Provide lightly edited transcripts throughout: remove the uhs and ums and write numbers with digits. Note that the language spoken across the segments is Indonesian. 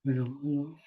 Belum.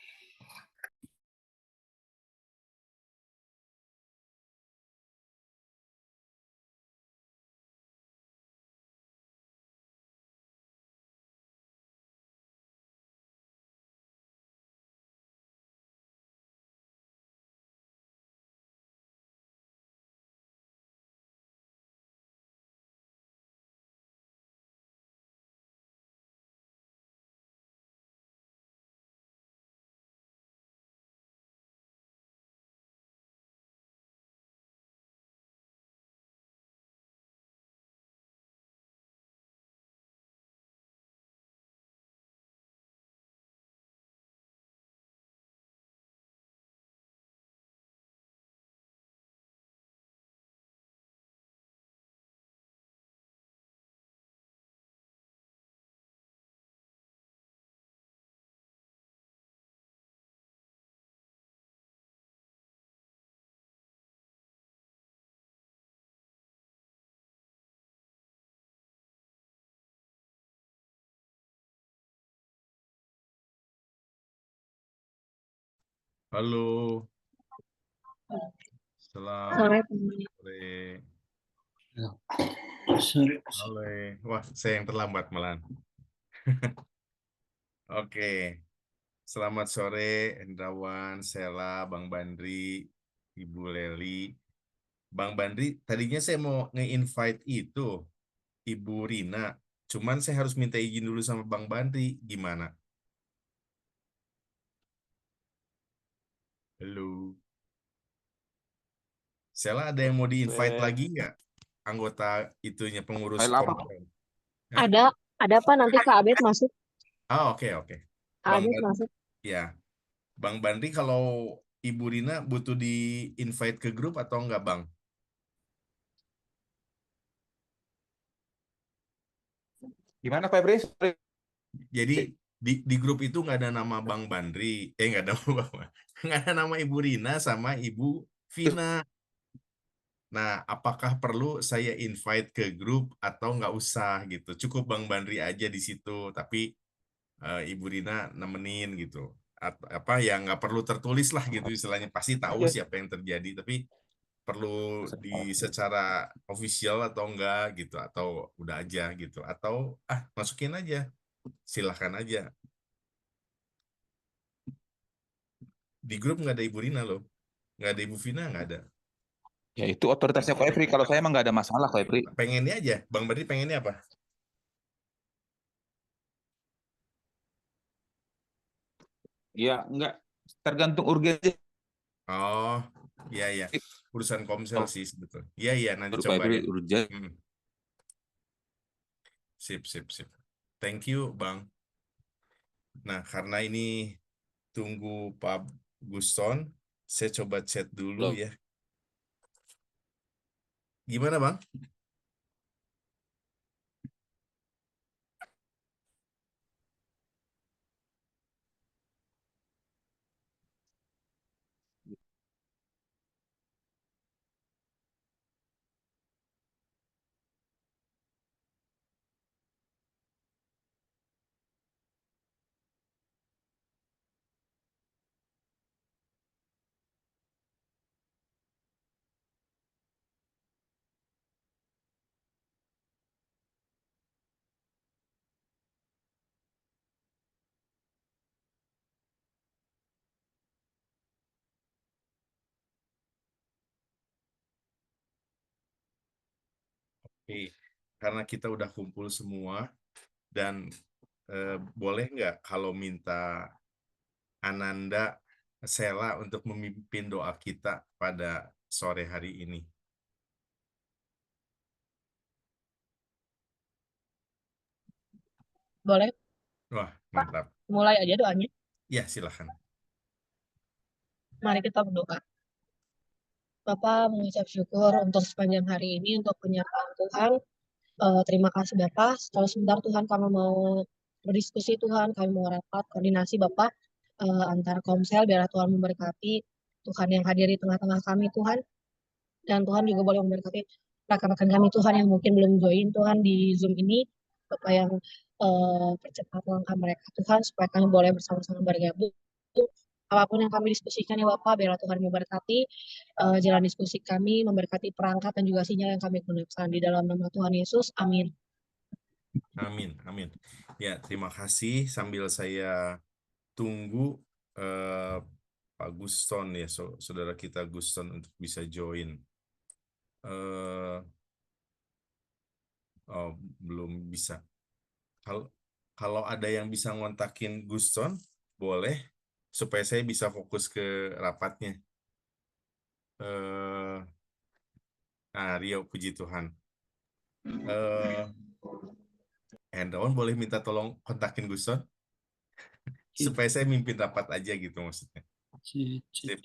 Halo, selamat Sore, sore. Sore. Halo, wah saya yang terlambat malahan. Oke, selamat sore Hendrawan, Sela, Bang Bandri, Ibu Leli. Bang Bandri, tadinya saya mau nge-invite itu Ibu Rina, cuman saya harus minta izin dulu sama Bang Bandri. Gimana? Halo, Sela ada yang mau di-invite lagi nggak? Anggota itunya pengurus File apa? komplain. Hah? ada apa nanti Kak Abed masuk? Ah, oke, oke. Kak Bang Abed Bandri, masuk. ya. Bang Bandri, kalau Ibu Rina butuh di-invite ke grup atau enggak, Bang? Gimana Febri? Jadi di grup itu nggak ada nama Bang Bandri, nggak ada nama nggak ada nama Ibu Rina sama Ibu Vina. Nah, apakah perlu saya invite ke grup atau nggak usah gitu? Cukup Bang Bandri aja di situ, tapi Ibu Rina nemenin gitu. Apa ya nggak perlu tertulis lah gitu istilahnya, pasti tahu Aja. siapa yang terjadi, tapi perlu di secara official atau enggak gitu, atau udah aja gitu, atau masukin aja, silahkan aja. Di grup nggak ada Ibu Rina loh, nggak ada Ibu Vina, nggak ada. Ya itu otoritasnya Ko Efri. Kalau saya emang nggak ada masalah Ko Efri. Pengennya aja, Bang Berdi pengennya apa? Ya nggak tergantung urgensi. Oh, iya iya, urusan komsel Kalau sih sebetulnya. Iya iya, nanti menurut Ko coba Efri ya. urgent. Hmm, sip sip sip. Thank you Bang. Nah, karena ini tunggu Pak Guston, saya coba chat dulu Loh. ya. Gimana Bang? Oke, karena kita udah kumpul semua dan boleh nggak kalau minta Ananda Sela untuk memimpin doa kita pada sore hari ini? Boleh, Wah, Pak. mantap. Mulai aja doanya. Ya, silahkan. Mari kita berdoa. Bapak mengucap syukur untuk sepanjang hari ini, untuk penyertaan Tuhan. Terima kasih Bapak. Kalau sebentar Tuhan kami mau berdiskusi Tuhan, kami mau rapat koordinasi Bapak antar komsel, biar Tuhan memberkati Tuhan yang hadir di tengah-tengah kami Tuhan. Dan Tuhan juga boleh memberkati rekan-rekan kami Tuhan yang mungkin belum join Tuhan di Zoom ini. Bapak yang percepat langkah mereka Tuhan, supaya kami boleh bersama-sama bergabung. Apapun yang kami diskusikan ya Bapak, biarlah Tuhan memberkati jalan diskusi kami, memberkati perangkat dan juga sinyal yang kami gunakan. Di dalam nama Tuhan Yesus, amin. Amin, amin. Ya, terima kasih. Sambil saya tunggu Pak Guston ya, saudara kita Guston untuk bisa join. Eh, oh, belum bisa. Kalau ada yang bisa ngontakin Guston, boleh, supaya saya bisa fokus ke rapatnya. Rio, puji Tuhan. Hendrawan boleh minta tolong kontakin Guston? Supaya saya mimpin rapat aja gitu maksudnya. Sip.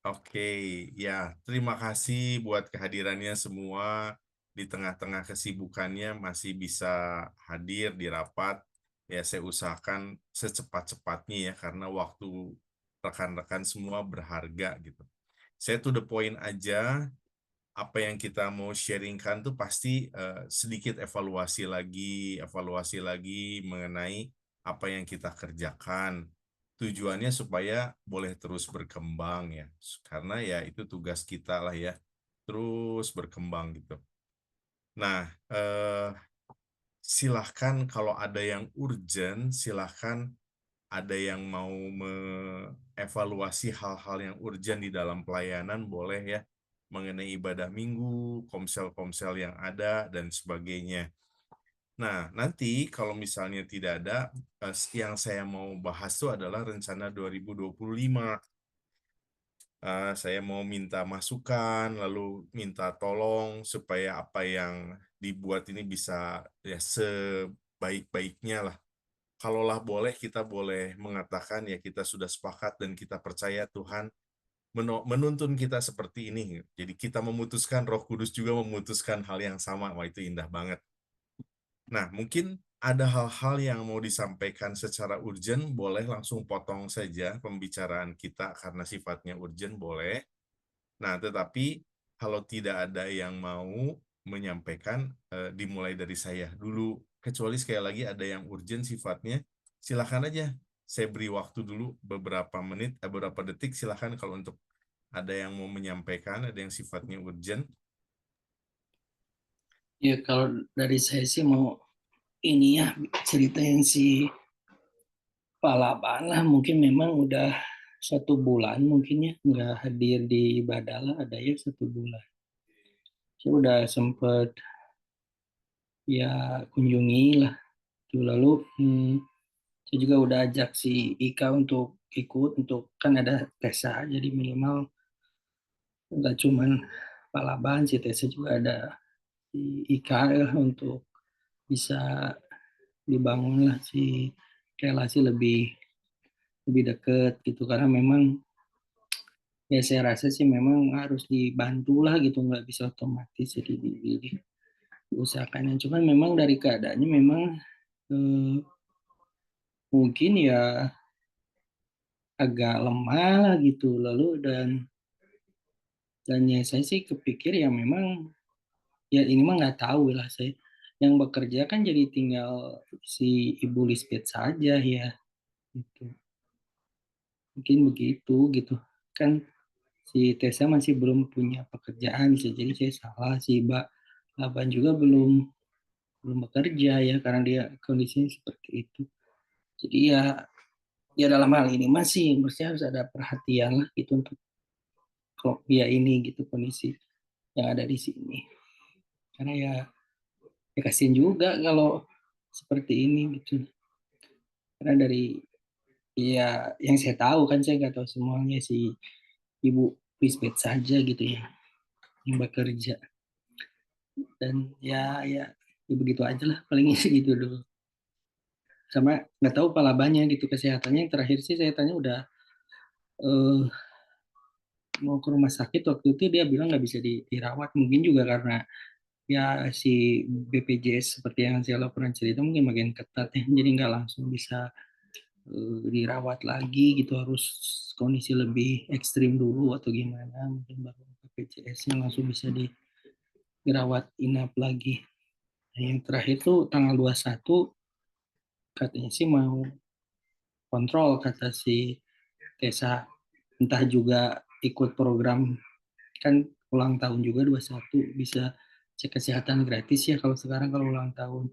Oke, ya terima kasih buat kehadirannya semua. Di tengah-tengah kesibukannya masih bisa hadir di rapat. Ya saya usahakan secepat-cepatnya ya, karena waktu rekan-rekan semua berharga gitu. Saya to the point aja, apa yang kita mau sharingkan tuh pasti sedikit evaluasi lagi mengenai apa yang kita kerjakan. Tujuannya supaya boleh terus berkembang ya, karena ya itu tugas kita lah ya, terus berkembang gitu. Nah, silahkan kalau ada yang urgent, silahkan ada yang mau mengevaluasi hal-hal yang urgent di dalam pelayanan, boleh ya, mengenai ibadah minggu, komsel-komsel yang ada, dan sebagainya. Nah, nanti kalau misalnya tidak ada, yang saya mau bahas itu adalah rencana 2025. Saya mau minta masukan, lalu minta tolong supaya apa yang dibuat ini bisa ya sebaik-baiknya lah. Kalaulah boleh, kita boleh mengatakan ya kita sudah sepakat dan kita percaya Tuhan menuntun kita seperti ini. Jadi kita memutuskan, Roh Kudus juga memutuskan hal yang sama. Wah, itu indah banget. Nah, mungkin ada hal-hal yang mau disampaikan secara urgent, boleh langsung potong saja pembicaraan kita karena sifatnya urgent, boleh. Nah, tetapi kalau tidak ada yang mau menyampaikan, dimulai dari saya dulu. Kecuali sekali lagi ada yang urgent sifatnya, silakan aja. Saya beri waktu dulu beberapa menit, beberapa detik, silakan kalau untuk ada yang mau menyampaikan, ada yang sifatnya urgent. Ya kalau dari saya sih mau ini ya ceritain si Palaban lah, mungkin memang udah 1 bulan mungkin ya nggak hadir di ibadah lah, ada ya 1 bulan. Saya udah sempet ya kunjungi lah tuh, lalu saya juga udah ajak si Ika untuk ikut, untuk kan ada Tesa, jadi minimal nggak cuman Palaban, si Tesa juga ada si Ika ya, untuk bisa dibangun lah si relasi lebih dekat gitu, karena memang ya saya rasa sih memang harus dibantu lah gitu, nggak bisa otomatis jadi diusahakan. Cuman memang dari keadaannya memang mungkin ya agak lemah lah gitu, lalu dan ya saya sih kepikir ya memang ya ini mah nggak tahu lah, saya yang bekerja kan jadi tinggal si Ibu Lisbeth saja ya gitu, mungkin begitu gitu kan. Si Tessa masih belum punya pekerjaan, bisa jadi saya salah. Si Mbak Laban juga belum bekerja ya, karena dia kondisinya seperti itu. Jadi ya dalam hal ini masih harus ada perhatian lah gitu untuk dia ini gitu, kondisi yang ada di sini. Karena ya kasihan juga kalau seperti ini gitu. Karena dari ya yang saya tahu kan, saya nggak tahu semuanya, si Ibu Lisbeth saja gitu ya yang bekerja. Dan ya begitu aja lah paling gitu dulu. Sama nggak tahu Palabannya gitu kesehatannya. Yang terakhir sih saya tanya udah mau ke rumah sakit, waktu itu dia bilang nggak bisa dirawat, mungkin juga karena ya si BPJS seperti yang saya pernah cerita mungkin makin ketat ya, jadi nggak langsung bisa dirawat lagi gitu, harus kondisi lebih ekstrim dulu atau gimana, mungkin baru BPJS-nya langsung bisa dirawat inap lagi. Nah, yang terakhir tuh tanggal 21 katanya sih mau kontrol, kata si Tessa, entah juga ikut program, kan ulang tahun juga 21 bisa cek kesehatan gratis ya kalau sekarang kalau ulang tahun.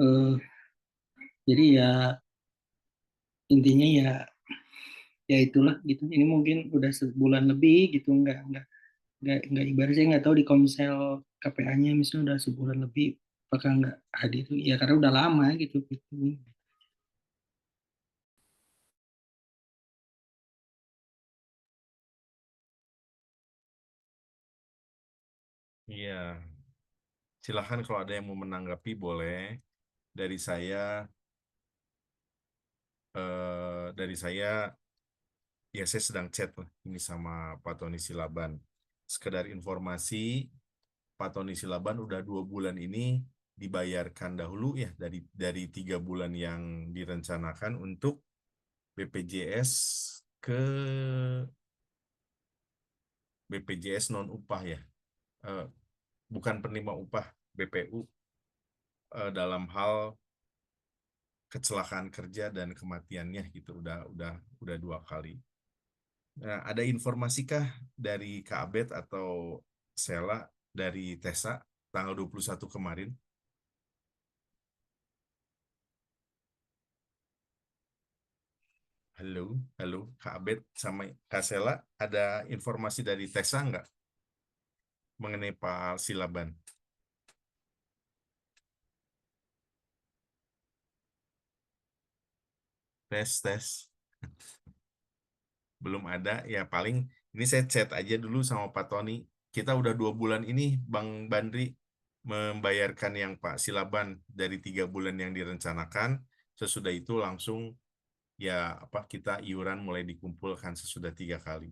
Eh, jadi ya intinya ya itulah gitu. Ini mungkin udah sebulan lebih gitu, nggak ibarat saya nggak tahu di Komsel KPA-nya misalnya udah sebulan lebih apakah nggak hadir ya karena udah lama gitu. Iya, silahkan kalau ada yang mau menanggapi boleh. Dari saya, ya saya sedang chat lah ini sama Pak Tony Silaban. Sekedar informasi, Pak Tony Silaban udah 2 bulan ini dibayarkan dahulu ya dari 3 bulan yang direncanakan untuk BPJS ke BPJS non upah ya. Eh, bukan penerima upah, BPU, dalam hal kecelakaan kerja dan kematiannya gitu udah 2 kali. Nah, ada informasikah dari Kak Abed atau Sela dari Tesa tanggal 21 kemarin? Halo, halo Kak Abed sama Kak Sela, ada informasi dari Tesa nggak mengenai Pak Silaban? Tes, tes. Belum ada, ya paling ini saya chat aja dulu sama Pak Tony. Kita udah 2 bulan ini Bang Bandri membayarkan yang Pak Silaban dari 3 bulan yang direncanakan. Sesudah itu langsung ya apa kita iuran mulai dikumpulkan sesudah 3 kali.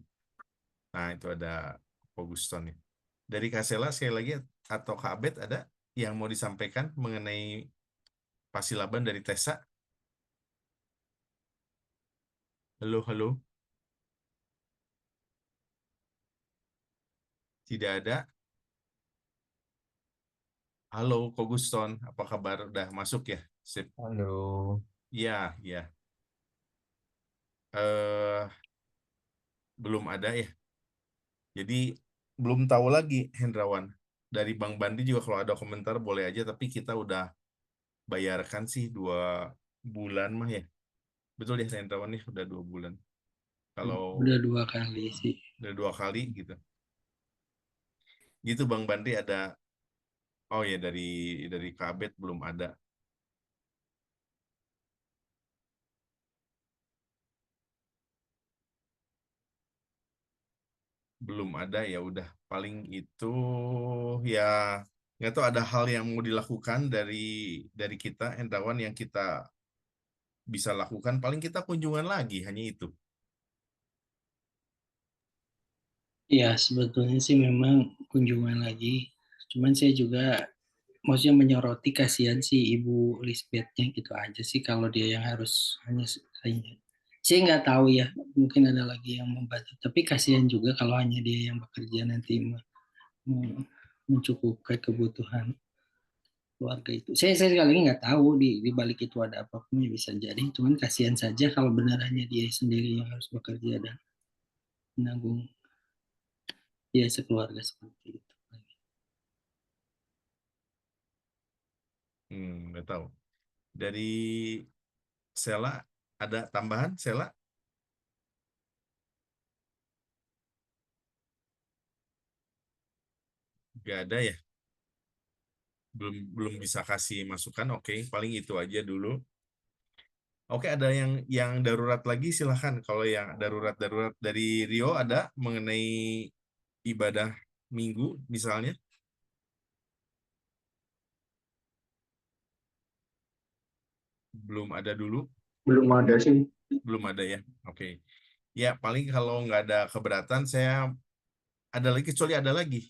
Nah itu ada Auguston ya. Dari Kak Sela sekali lagi atau Kak Abed ada yang mau disampaikan mengenai Pak Silaban dari Tesa? Halo, halo. Tidak ada. Halo, Ko Guston, apa kabar? Udah masuk ya? Sip. Halo. Ya, ya. Eh, belum ada ya. Jadi belum tahu lagi, Hendrawan. Dari Bang Bandi juga kalau ada komentar boleh aja, tapi kita udah bayarkan sih 2 bulan mah ya. Betul ya, Hendrawan ya, udah 2 bulan. Kalau Udah 2 kali sih. udah 2 kali gitu. Gitu Bang Bandi ada, oh ya dari Kabet belum ada. Belum ada ya udah paling itu ya nggak tahu ada hal yang mau dilakukan dari kita Hendrawan yang kita bisa lakukan paling kita kunjungan lagi hanya itu. Ya sebetulnya sih memang kunjungan lagi. Cuman saya juga maksudnya menyoroti kasihan si Ibu Lisbethnya gitu aja sih kalau dia yang harus hanya saya nggak tahu ya mungkin ada lagi yang membantu tapi kasihan juga kalau hanya dia yang bekerja nanti mencukupkan kebutuhan keluarga itu. Saya sekali ini nggak tahu di balik itu ada apapun ya bisa jadi. Cuman kasihan saja kalau benar hanya dia sendiri yang harus bekerja dan menanggung dia sekeluarga seperti itu. Nggak tahu. Dari Sela ada tambahan Sela? Nggak ada ya? Belum bisa kasih masukan. Oke, paling itu aja dulu. Oke, ada yang darurat lagi silahkan. Kalau yang darurat dari Rio ada mengenai ibadah Minggu misalnya? Belum ada dulu? Belum ada sih. Belum ada ya? Oke. Ya, paling kalau nggak ada keberatan, saya ada lagi, kecuali ada lagi.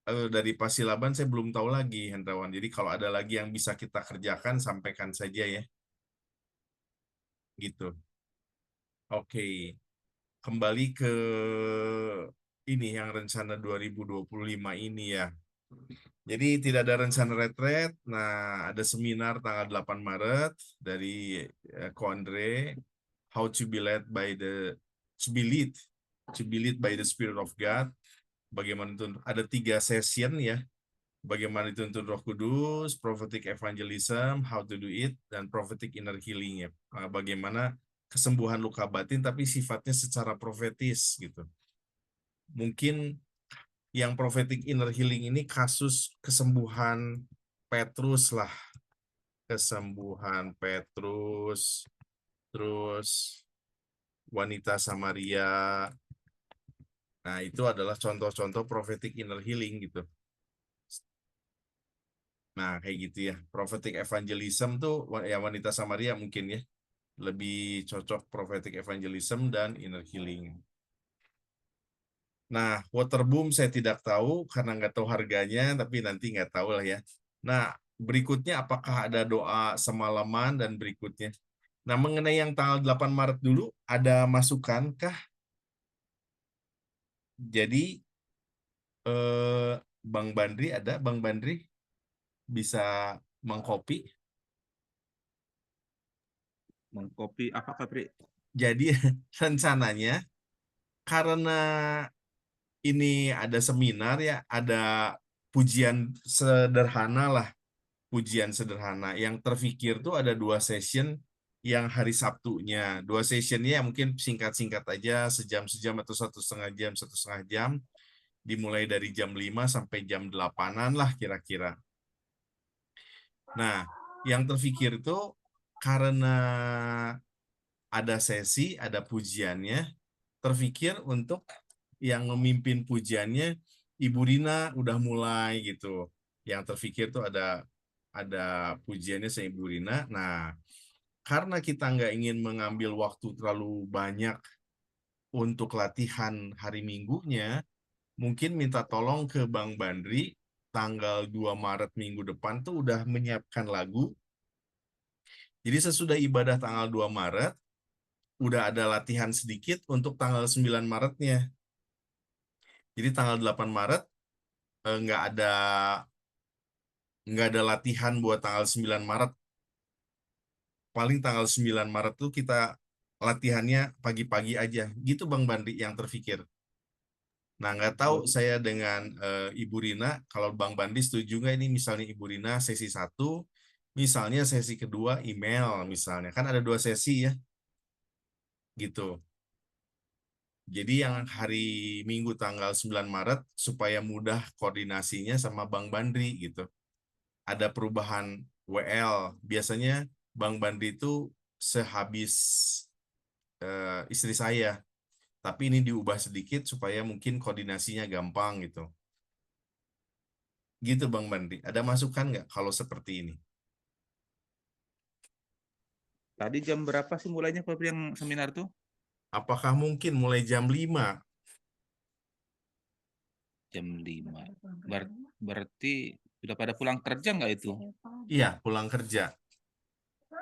Dari Pasilaban saya belum tahu lagi, Hendrawan. Jadi kalau ada lagi yang bisa kita kerjakan, sampaikan saja ya. Gitu. Oke. Kembali ke ini yang rencana 2025 ini ya. Jadi tidak ada rencana retret. Nah, ada seminar tanggal 8 Maret dari Ko Andre, How to be led by the to be led by the Spirit of God. Bagaimana itu ada 3 session ya. Bagaimana dituntun Roh Kudus, prophetic evangelism, how to do it, dan prophetic inner healing ya. Bagaimana kesembuhan luka batin tapi sifatnya secara profetis gitu. Mungkin yang prophetic inner healing ini kasus kesembuhan Petrus lah. Kesembuhan Petrus, terus wanita Samaria. Nah, itu adalah contoh-contoh prophetic inner healing gitu. Nah, kayak gitu ya. Prophetic evangelism tuh ya wanita Samaria mungkin ya. Lebih cocok prophetic evangelism dan inner healing. Nah, waterboom saya tidak tahu karena nggak tahu harganya, tapi nanti nggak tahu lah ya. Nah, berikutnya apakah ada doa semalaman dan berikutnya. Nah, mengenai yang tanggal 8 Maret dulu, ada masukan kah? Jadi, Bang Bandri ada? Bang Bandri bisa mengcopy? Mengcopy apa Pri? Jadi, rencananya karena ini ada seminar ya, ada pujian sederhana lah. Pujian sederhana. Yang terfikir tuh ada 2 session yang hari Sabtunya. 2 sessionnya mungkin singkat-singkat aja, sejam-sejam atau 1,5 jam, 1,5 jam. Dimulai dari jam 5 sampai jam 8-an lah kira-kira. Nah, yang terfikir itu karena ada sesi, ada pujiannya, terfikir untuk yang memimpin pujiannya Ibu Rina udah mulai gitu. Yang terfikir tuh ada pujiannya sama Ibu Rina. Nah, karena kita nggak ingin mengambil waktu terlalu banyak untuk latihan hari Minggunya, mungkin minta tolong ke Bang Bandri tanggal 2 Maret minggu depan tuh udah menyiapkan lagu. Jadi sesudah ibadah tanggal 2 Maret, udah ada latihan sedikit untuk tanggal 9 Maretnya. Jadi tanggal 8 Maret nggak ada latihan buat tanggal 9 Maret. Paling tanggal 9 Maret tuh kita latihannya pagi-pagi aja. Gitu Bang Bandri yang terfikir. Nah, nggak tahu saya dengan Ibu Rina, kalau Bang Bandi setuju nggak ini misalnya Ibu Rina sesi 1, misalnya sesi kedua email misalnya. Kan ada 2 sesi ya. Gitu. Jadi yang hari Minggu tanggal 9 Maret supaya mudah koordinasinya sama Bang Bandri gitu. Ada perubahan WL. Biasanya Bang Bandri itu sehabis istri saya. Tapi ini diubah sedikit supaya mungkin koordinasinya gampang gitu. Gitu Bang Bandri. Ada masukan nggak kalau seperti ini? Tadi jam berapa sih mulainya Pak Pri yang seminar tuh? Apakah mungkin mulai jam 5? Jam 5. Berarti sudah pada pulang kerja nggak itu? Iya, pulang kerja.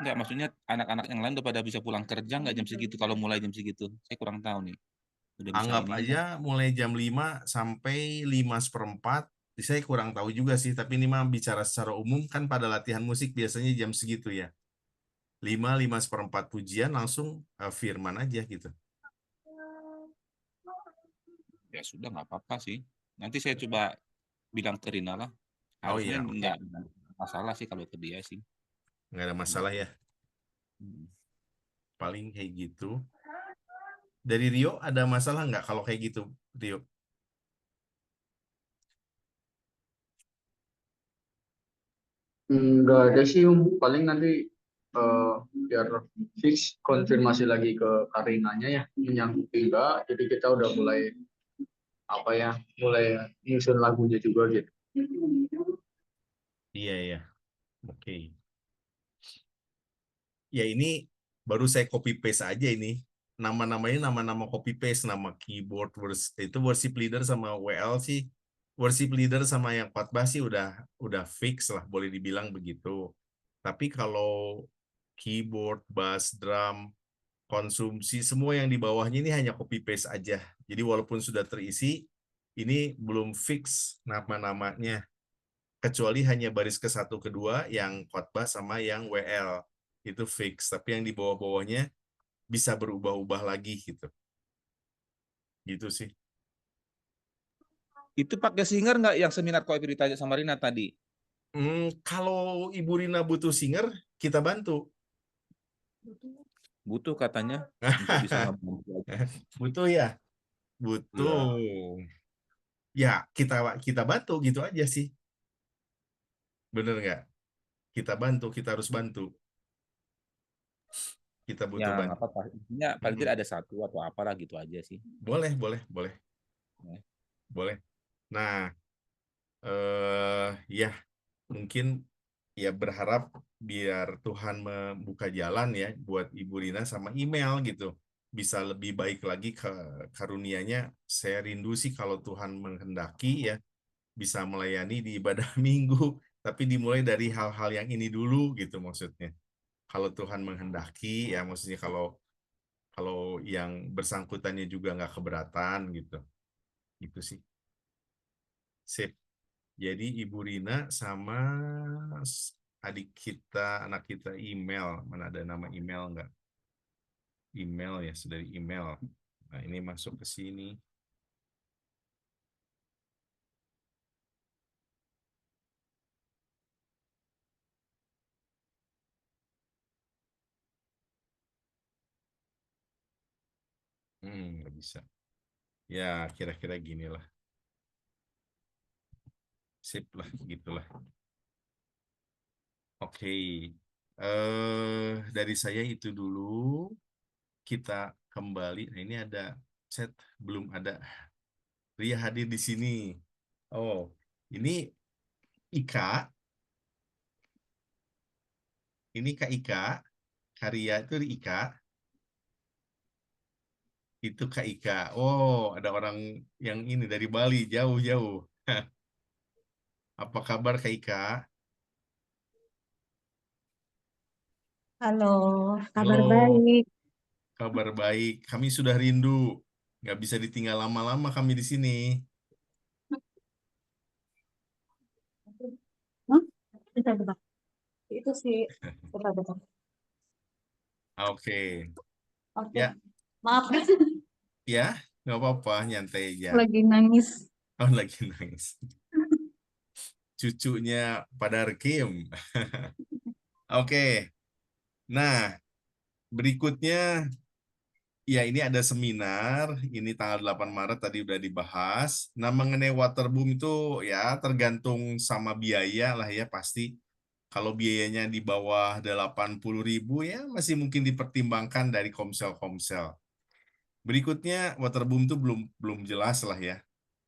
Nggak, maksudnya anak-anak yang lain udah pada bisa pulang kerja nggak jam segitu kalau mulai jam segitu? Saya kurang tahu nih. Udah bisa Anggap ini aja mulai jam 5 sampai 5:15. Saya kurang tahu juga sih, tapi ini mah bicara secara umum kan pada latihan musik biasanya jam segitu ya. 5:04 pujian langsung firman aja gitu. ya sudah nggak apa-apa sih. Nanti saya coba bilang ke Rina lah. Oh Harusnya iya, nggak masalah sih kalau ke dia sih. nggak ada masalah ya. Hmm. Paling kayak gitu. Dari Rio ada masalah nggak kalau kayak gitu, Rio? Nggak ada sih, paling nanti biar fix konfirmasi lagi ke Karinanya ya, menyangkut enggak. Jadi kita udah mulai mulai nyusun lagunya juga gitu. Iya ya, oke. Ya ini baru saya copy paste aja ini. Nama-namanya nama-nama copy paste, nama keyboard itu worship leader sama WL sih. Worship leader sama yang khotbah sih udah fix lah, boleh dibilang begitu. Tapi kalau keyboard, bass, drum, konsumsi semua yang di bawahnya ini hanya copy paste aja. Jadi walaupun sudah terisi, ini belum fix nama-namanya. kecuali hanya baris ke-1 ke-2 yang khotbah sama yang WL itu fix, tapi yang di bawah-bawahnya bisa berubah-ubah lagi gitu. Gitu sih. Itu pakai singer nggak yang seminar kok ditanya sama Rina tadi? Kalau Ibu Rina butuh singer, kita bantu. Butuh katanya untuk bisa ngebantu aja. Butuh ya? Iya. Butuh. Ya, kita bantu gitu aja sih. Bener nggak? Kita bantu, kita harus bantu. Kita butuh Yang bantu. apa intinya paling tidak ada satu atau apalah gitu aja sih. Boleh, boleh, boleh. Ya. Boleh. Nah, ya mungkin ya berharap biar Tuhan membuka jalan ya buat Ibu Rina sama email gitu. Bisa lebih baik lagi ke karunia-Nya. Saya rindu sih kalau Tuhan menghendaki ya bisa melayani di ibadah minggu, tapi dimulai dari hal-hal yang ini dulu gitu maksudnya. Kalau Tuhan menghendaki ya maksudnya kalau kalau yang bersangkutannya juga nggak keberatan gitu. Gitu sih. Sip. Jadi Ibu Rina sama adik kita, anak kita email. Mana ada nama email nggak? Email ya, sudah email. Nah ini masuk ke sini. Nggak bisa. Ya kira-kira gini lah. Sip lah, gitulah. Oke. Dari saya itu dulu. Kita kembali. Nah ini ada chat, belum ada. Ria hadir di sini. Oh, ini Ika. Ini Kak Ika. Karya itu di Ika. Itu Kak Ika. Oh, ada orang yang ini dari Bali, jauh-jauh. Apa kabar Kak Ika? Halo, kabar Halo, baik. kabar baik. Kami sudah rindu. Nggak bisa ditinggal lama-lama kami di sini. Hah? Bentar. Itu sih, bentar. Oke. Oke, Ya, maaf ya, nggak apa-apa, nyantai aja. lagi nangis. Oh, lagi nangis. Cucunya Padar Kim. Oke. Nah, berikutnya ya ini ada seminar, ini tanggal 8 Maret tadi udah dibahas. Nah, mengenai waterboom itu ya tergantung sama biaya lah ya pasti. Kalau biayanya di bawah 80.000 ya masih mungkin dipertimbangkan dari komsel-komsel. Berikutnya waterboom itu belum jelas lah ya.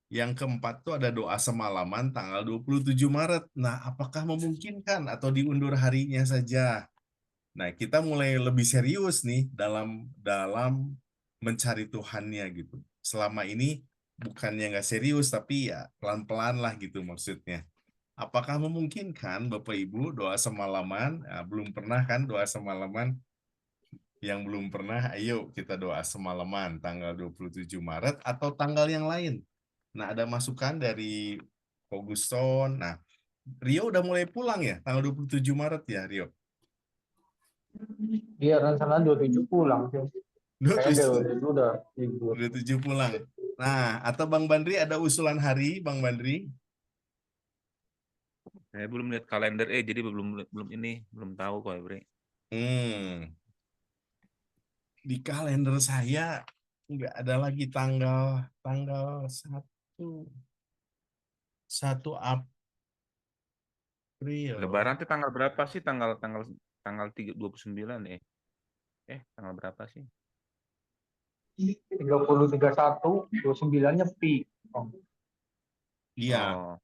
Yang keempat tuh ada doa semalaman tanggal 27 Maret. Nah, apakah memungkinkan atau diundur harinya saja? Nah, kita mulai lebih serius nih dalam dalam mencari Tuhannya gitu. Selama ini bukannya nggak serius, tapi ya pelan-pelan lah gitu maksudnya. Apakah memungkinkan Bapak Ibu doa semalaman? Nah, belum pernah kan doa semalaman? Yang belum pernah, ayo kita doa semalaman tanggal 27 Maret atau tanggal yang lain. Nah, ada masukan dari Auguston. Nah, Rio udah mulai pulang ya tanggal 27 Maret ya, Rio? Iya, rencana 27 pulang sih. Kayaknya 27 udah libur. 27 pulang. Nah, atau Bang Bandri ada usulan hari, Bang Bandri? Saya belum lihat kalender jadi belum tahu kok, Bre. Di kalender saya nggak ada lagi tanggal 1 April. Lebaran itu tanggal berapa sih? Tanggal 29 tanggal berapa sih? 30, 31, 29 nyepi. Oh. Iya. Oh,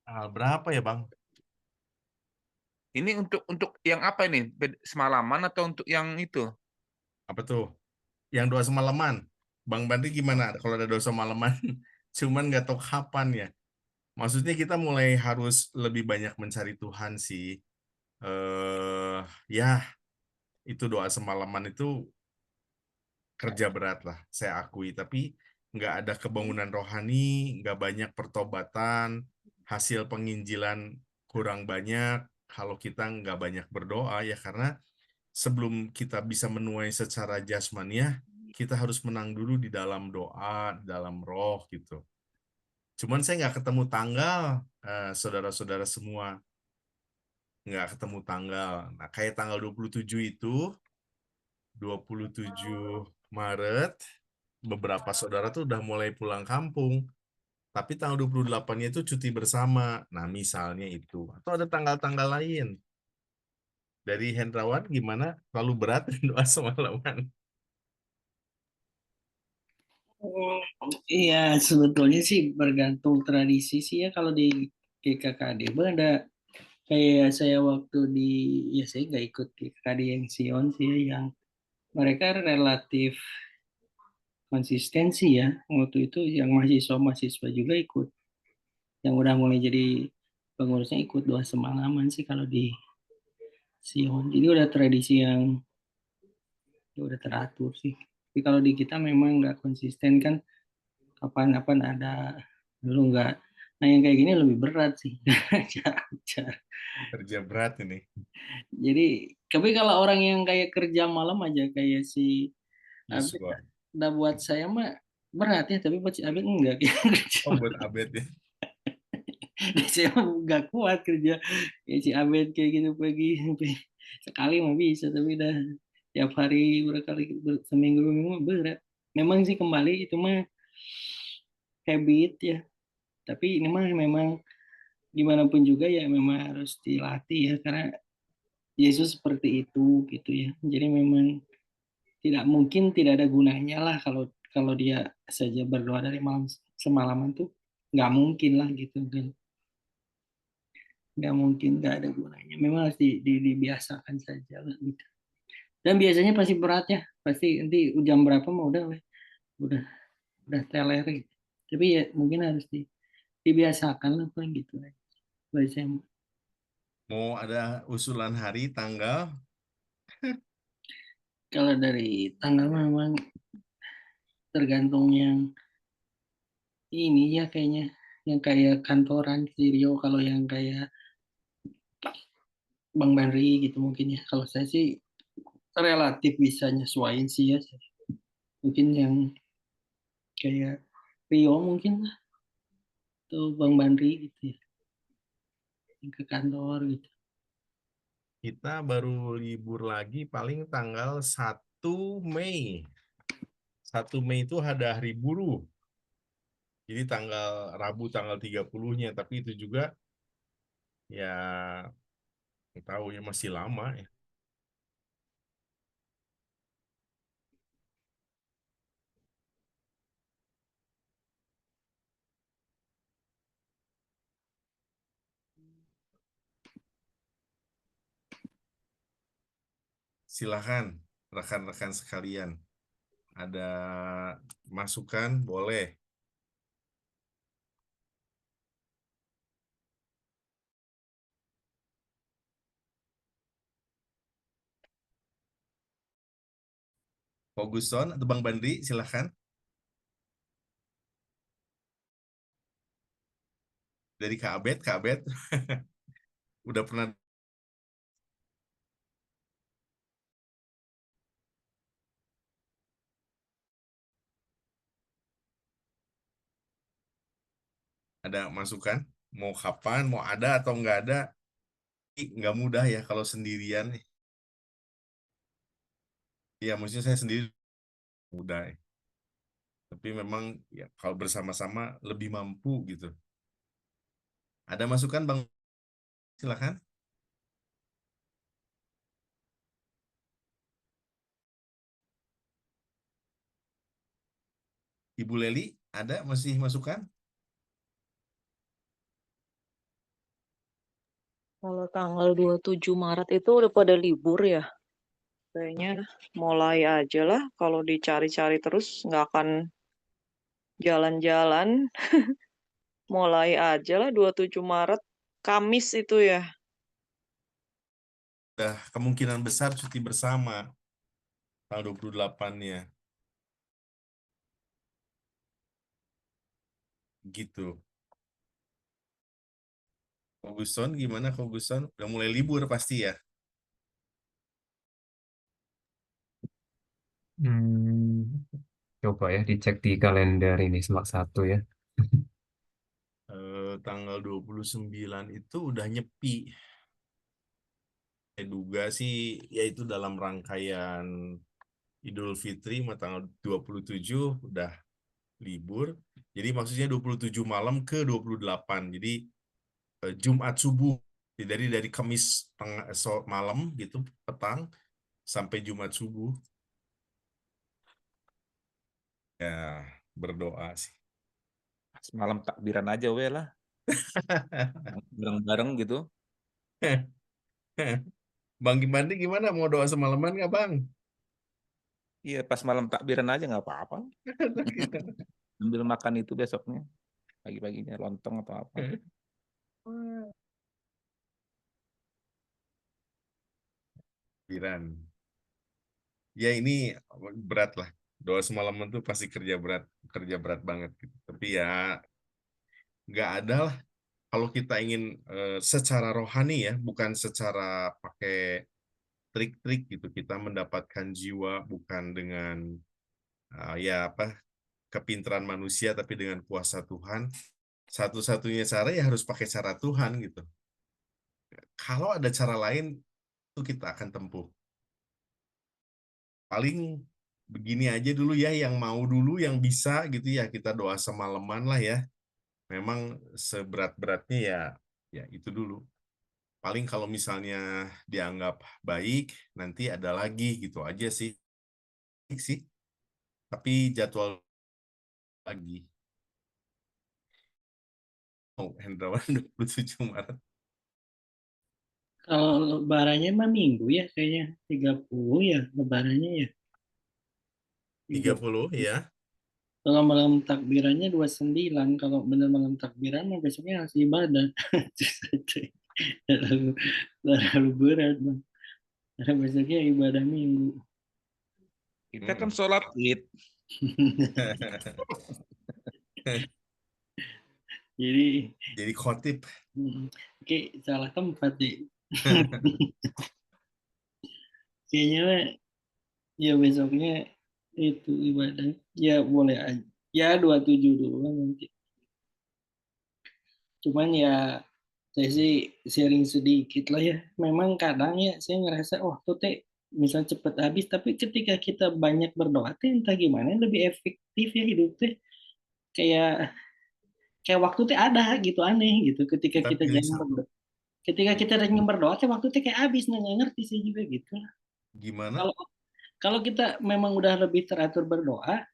Tanggal berapa ya, Bang? ini untuk yang apa ini? Semalaman atau untuk yang itu? Apa tuh? Yang doa semalaman. Bang Bandri gimana kalau ada doa semalaman? Cuman nggak tahu kapan ya. Maksudnya kita mulai harus lebih banyak mencari Tuhan sih. Ya, itu doa semalaman itu kerja berat lah, saya akui. Tapi nggak ada kebangunan rohani, nggak banyak pertobatan. hasil penginjilan kurang banyak kalau kita nggak banyak berdoa ya, karena sebelum kita bisa menuai secara jasmaniah, kita harus menang dulu di dalam doa, di dalam roh gitu. Cuman saya nggak ketemu tanggal, saudara-saudara semua. Nggak ketemu tanggal. Nah, kayak tanggal 27 itu, 27 Maret, beberapa saudara tuh udah mulai pulang kampung. Tapi tanggal 28-nya itu cuti bersama. Nah, misalnya itu. Atau ada tanggal-tanggal lain. Dari Hendrawan gimana? Terlalu berat doa semalaman. Iya, sebetulnya sih bergantung tradisi sih ya. Kalau di GKKD ada kayak saya waktu di, ya saya nggak ikut GKKD yang Sion sih ya, yang mereka relatif konsistensi ya. Waktu itu yang mahasiswa juga ikut. Yang udah mulai jadi pengurusnya ikut doa semalaman sih kalau di Sion. Jadi udah tradisi yang ya udah teratur sih. Tapi kalau di kita memang nggak konsisten kan, kapan-kapan ada, dulu nggak. Nah yang kayak gini lebih berat sih. Kerja berat ini. Jadi, tapi kalau orang yang kayak kerja malam aja kayak si Abed, Yusua. udah buat saya mah berat ya, tapi buat si Abed enggak. Oh, buat Abed ya. Saya mah nggak kuat kerja kayak si Abed kayak gitu pagi sampai sekali mah bisa, tapi udah tiap hari berkali seminggu mah berat. Memang sih kembali itu mah habit ya, tapi ini mah memang gimana pun juga ya memang harus dilatih ya, karena Yesus seperti itu gitu ya. Jadi memang tidak mungkin tidak ada gunanya lah kalau kalau dia saja berdoa dari malam semalaman tuh nggak mungkin lah gitu kan. Nggak mungkin, nggak ada gunanya. Memang harus dibiasakan saja lah gitu. Dan biasanya pasti berat ya, pasti nanti jam berapa mah udah udah teler gitu. Tapi ya mungkin harus dibiasakan lah Pak, gitu. Biasanya Mau ada usulan hari, tanggal? kalau dari tanggal memang tergantung yang ini ya, kayaknya yang kayak kantoran di Rio, kalau yang kayak Bang Bandri gitu mungkin ya. Kalau saya sih relatif bisa nyesuaiin sih ya. Mungkin yang kayak Rio mungkin lah, atau Bang Bandri gitu ya, yang ke kantor gitu. Kita baru libur lagi paling tanggal 1 Mei. 1 Mei itu ada hari buruh. Jadi tanggal Rabu tanggal 30-nya, tapi itu juga ya nggak tahu ya, masih lama ya. Silakan rekan-rekan sekalian. Ada masukan boleh. Pak Guston atau Bang Bandri, silakan. Dari Kak Abed. Udah pernah ada masukan? Mau kapan, mau ada atau nggak ada? Nggak mudah ya kalau sendirian. Ya, maksudnya saya sendiri mudah ya. Tapi memang ya kalau bersama-sama lebih mampu gitu. Ada masukan Bang? Silakan. Ibu Leli, ada masih masukan? Kalau tanggal 27 Maret itu udah pada libur ya. Kayaknya mulai aja lah. Kalau dicari-cari terus nggak akan jalan-jalan. Mulai aja lah 27 Maret. Kamis itu ya. Udah kemungkinan besar cuti bersama tanggal 28-nya. Gitu. Koguson gimana Koguson? Udah mulai libur pasti ya? Coba ya dicek di kalender ini Semak 1 ya. Tanggal 29 itu udah nyepi. Saya duga sih yaitu dalam rangkaian Idul Fitri tanggal 27 udah libur. Jadi maksudnya 27 malam ke 28. Jadi Jumat subuh. Dari Kamis malam gitu petang sampai Jumat subuh. Ya, berdoa sih. Semalam takbiran aja we lah. Bareng-bareng gitu. Bang Gimandi gimana? Mau doa semalaman nggak Bang? Iya, pas malam takbiran aja nggak apa-apa. Ambil makan itu besoknya. Pagi-paginya lontong atau apa. Takbiran. Ya ini berat lah. Doa semalaman tuh pasti kerja berat banget gitu. Tapi ya nggak ada lah. Kalau kita ingin secara rohani ya, bukan secara pakai trik-trik gitu, kita mendapatkan jiwa bukan dengan ya apa kepintaran manusia, tapi dengan kuasa Tuhan. Satu-satunya cara ya harus pakai cara Tuhan gitu. Kalau ada cara lain, itu kita akan tempuh. Paling begini aja dulu ya, yang mau dulu, yang bisa gitu ya, kita doa semalaman lah ya. Memang seberat-beratnya ya itu dulu. Paling kalau misalnya dianggap baik, nanti ada lagi gitu aja sih. Tapi jadwal lagi. Oh, Hendrawan 27 Maret. Kalau lebarannya mah minggu ya kayaknya 30 ya lebarannya ya. 30 ya. Kalau malam takbirannya 29. Kalau benar malam takbiran mah besoknya harus ibadah. terlalu, terlalu berat bang. Karena besoknya ibadah minggu. Kita kan sholat Id. Jadi khotib. Oke, salah tempat deh. Kayaknya ya besoknya itu ibadah. Ya boleh aja. Ya 27 dulu nanti. Cuman ya saya sih sharing sedikit lah ya. Memang kadang ya saya ngerasa tuh teh misal cepet habis, tapi ketika kita banyak berdoa teh entah gimana lebih efektif ya hidup teh. Kayak waktu teh ada gitu aneh gitu ketika kita jarang berdoa. Ketika kita jarang berdoa teh waktu teh kayak habis nggak ngerti sih juga gitu. Gimana? Kalau kita memang udah lebih teratur berdoa,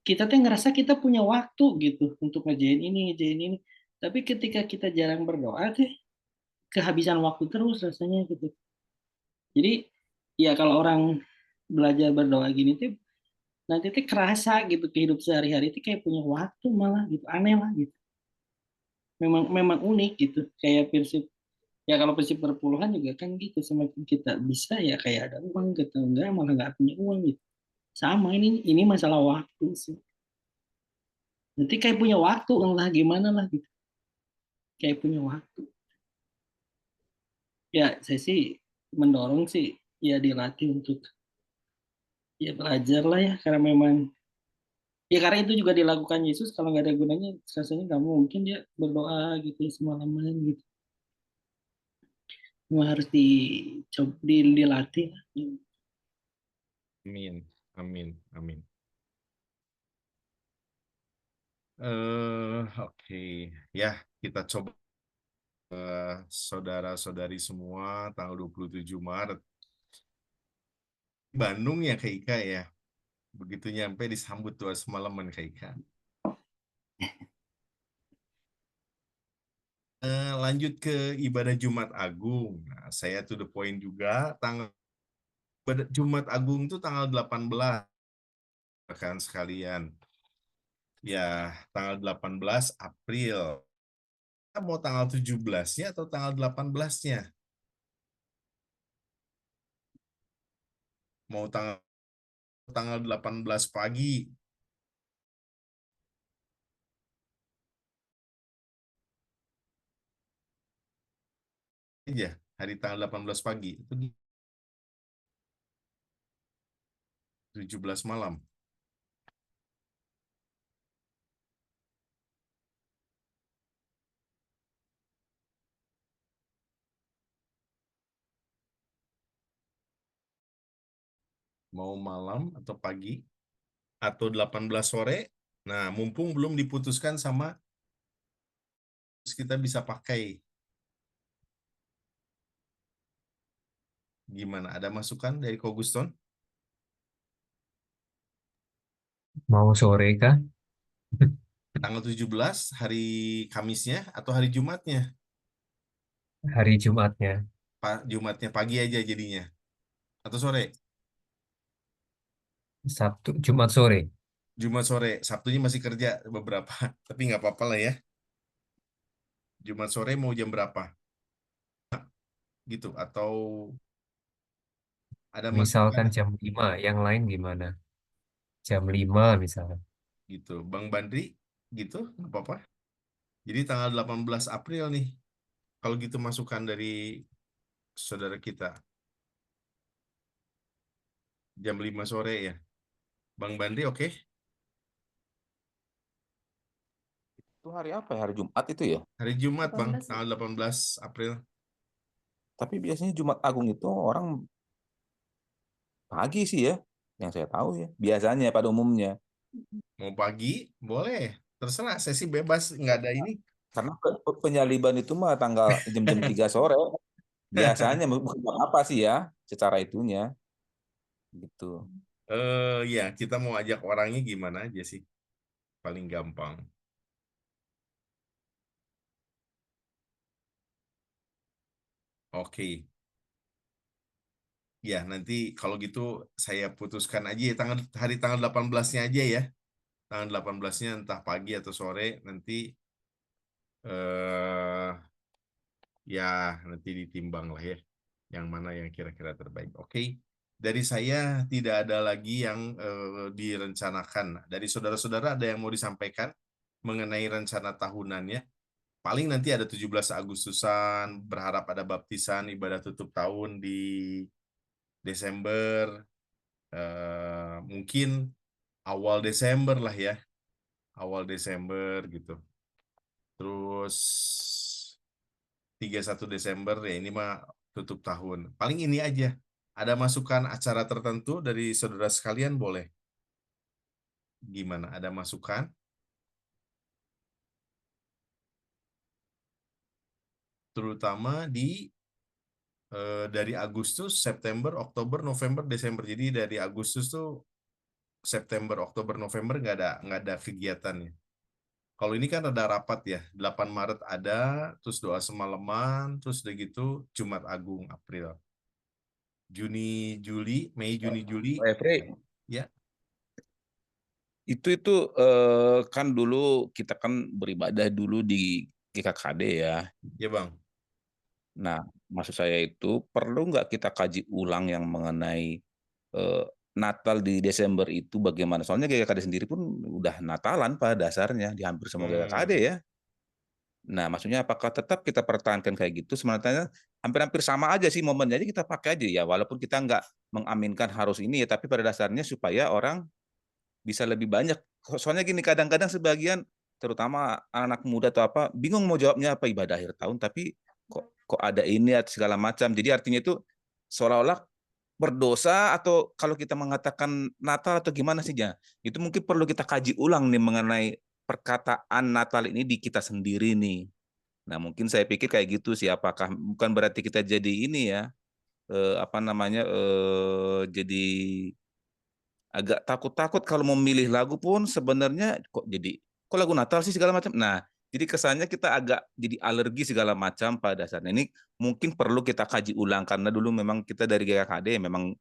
kita tuh ngerasa kita punya waktu gitu untuk ngerjain ini. Tapi ketika kita jarang berdoa tuh kehabisan waktu terus rasanya gitu. Jadi ya kalau orang belajar berdoa gini tuh nanti tuh kerasa gitu kehidup sehari-hari itu kayak punya waktu malah gitu aneh lah gitu. Memang unik gitu kayak prinsip ya kalau prinsip perpuluhan juga kan gitu semakin kita bisa ya kayak ada uang gitu enggak malah nggak punya uang gitu. Sama ini masalah waktu sih. Nanti kayak punya waktu entah gimana lah gitu. Kayak punya waktu. Ya saya sih mendorong sih ya dilatih untuk ya belajar lah ya karena memang ya karena itu juga dilakukan Yesus kalau nggak ada gunanya rasanya nggak mungkin dia berdoa gitu semalaman gitu. Cuma harus dicoba dilatih. Amin, amin, amin. Oke. Ya kita coba saudara-saudari semua tanggal 27 Maret. Bandung ya Kak Ika ya. Begitu nyampe disambut doa semalaman Kak Ika. Lanjut ke ibadah Jumat Agung. Nah, saya to the point juga tanggal Jumat Agung itu tanggal 18 rekan sekalian. Ya, tanggal 18 April. Kita mau tanggal 17-nya atau tanggal 18-nya? Mau tanggal 18 pagi. aja hari tanggal 18 pagi itu 17 malam. Mau malam atau pagi atau 18 sore. Nah, mumpung belum diputuskan sama kita bisa pakai. Gimana? Ada masukan dari Ko Guston? Mau sore kah? Tanggal 17 hari Kamisnya atau hari Jumatnya? Hari Jumatnya. Jumatnya pagi aja jadinya. Atau sore? Sabtu, Jumat sore. Jumat sore. Sabtunya masih kerja beberapa. Tapi nggak apa-apa lah ya. Jumat sore mau jam berapa? Gitu. Atau ada masukan Misalkan jam 5, yang lain gimana? Jam 5 misalnya. gitu. Bang Bandri gitu. Nggak apa-apa. Jadi tanggal 18 April nih. Kalau gitu masukan dari saudara kita. Jam 5 sore ya. Bang Bandri oke? Itu hari apa ya? Hari Jumat itu ya? Hari Jumat Bang, 18 ya? tanggal 18 April. Tapi biasanya Jumat Agung itu orang pagi sih ya, yang saya tahu ya. Biasanya pada umumnya. Mau pagi? Boleh. Terserah, saya sih bebas. Nggak ada ini. Karena penyaliban itu mah tanggal jam-jam 3 sore. Biasanya bukan apa sih ya, secara itunya. Gitu. Ya, kita mau ajak orangnya gimana aja sih? Paling gampang. Oke. Ya, nanti kalau gitu saya putuskan aja ya, hari tanggal 18-nya aja ya. Tanggal 18-nya entah pagi atau sore, nanti eh ya nanti ditimbang lah ya. Yang mana yang kira-kira terbaik. Oke. Dari saya tidak ada lagi yang direncanakan. Dari saudara-saudara ada yang mau disampaikan mengenai rencana tahunannya? Paling nanti ada 17 Agustusan, berharap ada baptisan, ibadah tutup tahun di Desember, mungkin awal Desember lah ya, awal Desember gitu. Terus 31 Desember ya ini mah tutup tahun. Paling ini aja. Ada masukan acara tertentu dari saudara sekalian boleh? Gimana? Ada masukan? Terutama dari Agustus, September, Oktober, November, Desember. Jadi dari Agustus tuh September, Oktober, November nggak ada kegiatannya. Kalau ini kan ada rapat ya, 8 Maret ada, terus doa semalaman, terus udah gitu Jumat Agung April. Juni, Juli, Mei, Juni, Juli, Pak Efri, ya. itu kan dulu kita kan beribadah dulu di GKKD ya. Ya Bang. Nah, maksud saya itu perlu nggak kita kaji ulang yang mengenai Natal di Desember itu bagaimana? Soalnya GKKD sendiri pun udah Natalan pada dasarnya di hampir semua GKKD ya. Nah, maksudnya apakah tetap kita pertahankan kayak gitu? Sebenarnya hampir-hampir sama aja sih momennya, jadi kita pakai aja ya. Walaupun kita nggak mengaminkan harus ini ya, tapi pada dasarnya supaya orang bisa lebih banyak. Soalnya gini, kadang-kadang sebagian, terutama anak muda atau apa, bingung mau jawabnya apa ibadah akhir tahun, tapi kok ada ini atau segala macam. Jadi artinya itu seolah-olah berdosa atau kalau kita mengatakan Natal atau gimana sih ya, itu mungkin perlu kita kaji ulang nih mengenai perkataan Natal ini di kita sendiri nih. Nah mungkin saya pikir kayak gitu sih, apakah bukan berarti kita jadi ini ya, jadi agak takut-takut kalau mau milih lagu pun sebenarnya kok lagu Natal sih segala macam. Nah, jadi kesannya kita agak jadi alergi segala macam pada dasarnya. Ini mungkin perlu kita kaji ulang karena dulu memang kita dari GKKD memang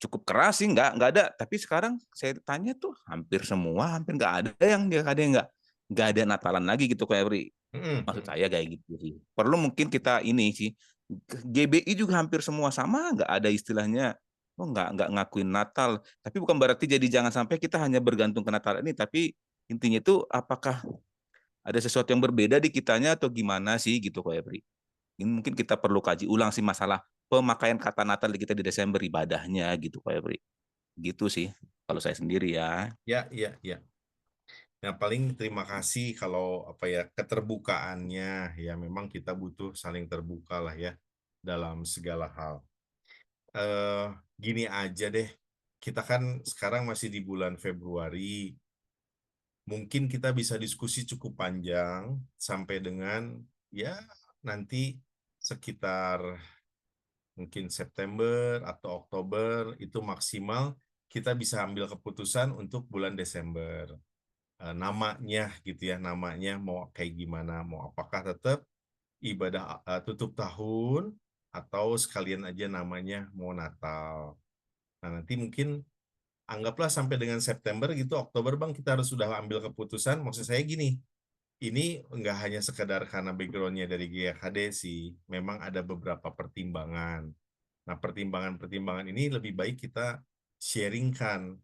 cukup keras sih, nggak ada. Tapi sekarang saya tanya tuh hampir semua, hampir nggak ada yang GKKD nggak ada Natalan lagi gitu kayak Bri. Maksud saya kayak gitu sih. Perlu mungkin kita ini sih. GBI juga hampir semua sama, nggak ada istilahnya nggak ngakuin Natal. Tapi bukan berarti jadi jangan sampai kita hanya bergantung ke Natal ini. Tapi intinya itu apakah ada sesuatu yang berbeda di kitanya atau gimana sih gitu Kak Ebri? Ini mungkin kita perlu kaji ulang sih masalah pemakaian kata Natal kita di Desember ibadahnya gitu Pak Febri. Gitu sih kalau saya sendiri ya. Ya, ya, ya. Nah, paling terima kasih kalau apa ya keterbukaannya ya memang kita butuh saling terbuka lah ya dalam segala hal. Gini aja deh. Kita kan sekarang masih di bulan Februari. Mungkin kita bisa diskusi cukup panjang sampai dengan ya nanti sekitar mungkin September atau Oktober itu maksimal kita bisa ambil keputusan untuk bulan Desember. Namanya gitu ya, namanya mau kayak gimana, mau apakah tetap ibadah tutup tahun atau sekalian aja namanya mau Natal. Nah, nanti mungkin anggaplah sampai dengan September gitu, Oktober Bang kita harus sudah ambil keputusan. Maksud saya gini, ini nggak hanya sekedar karena background-nya dari GKD sih, memang ada beberapa pertimbangan. Nah, pertimbangan-pertimbangan ini lebih baik kita sharingkan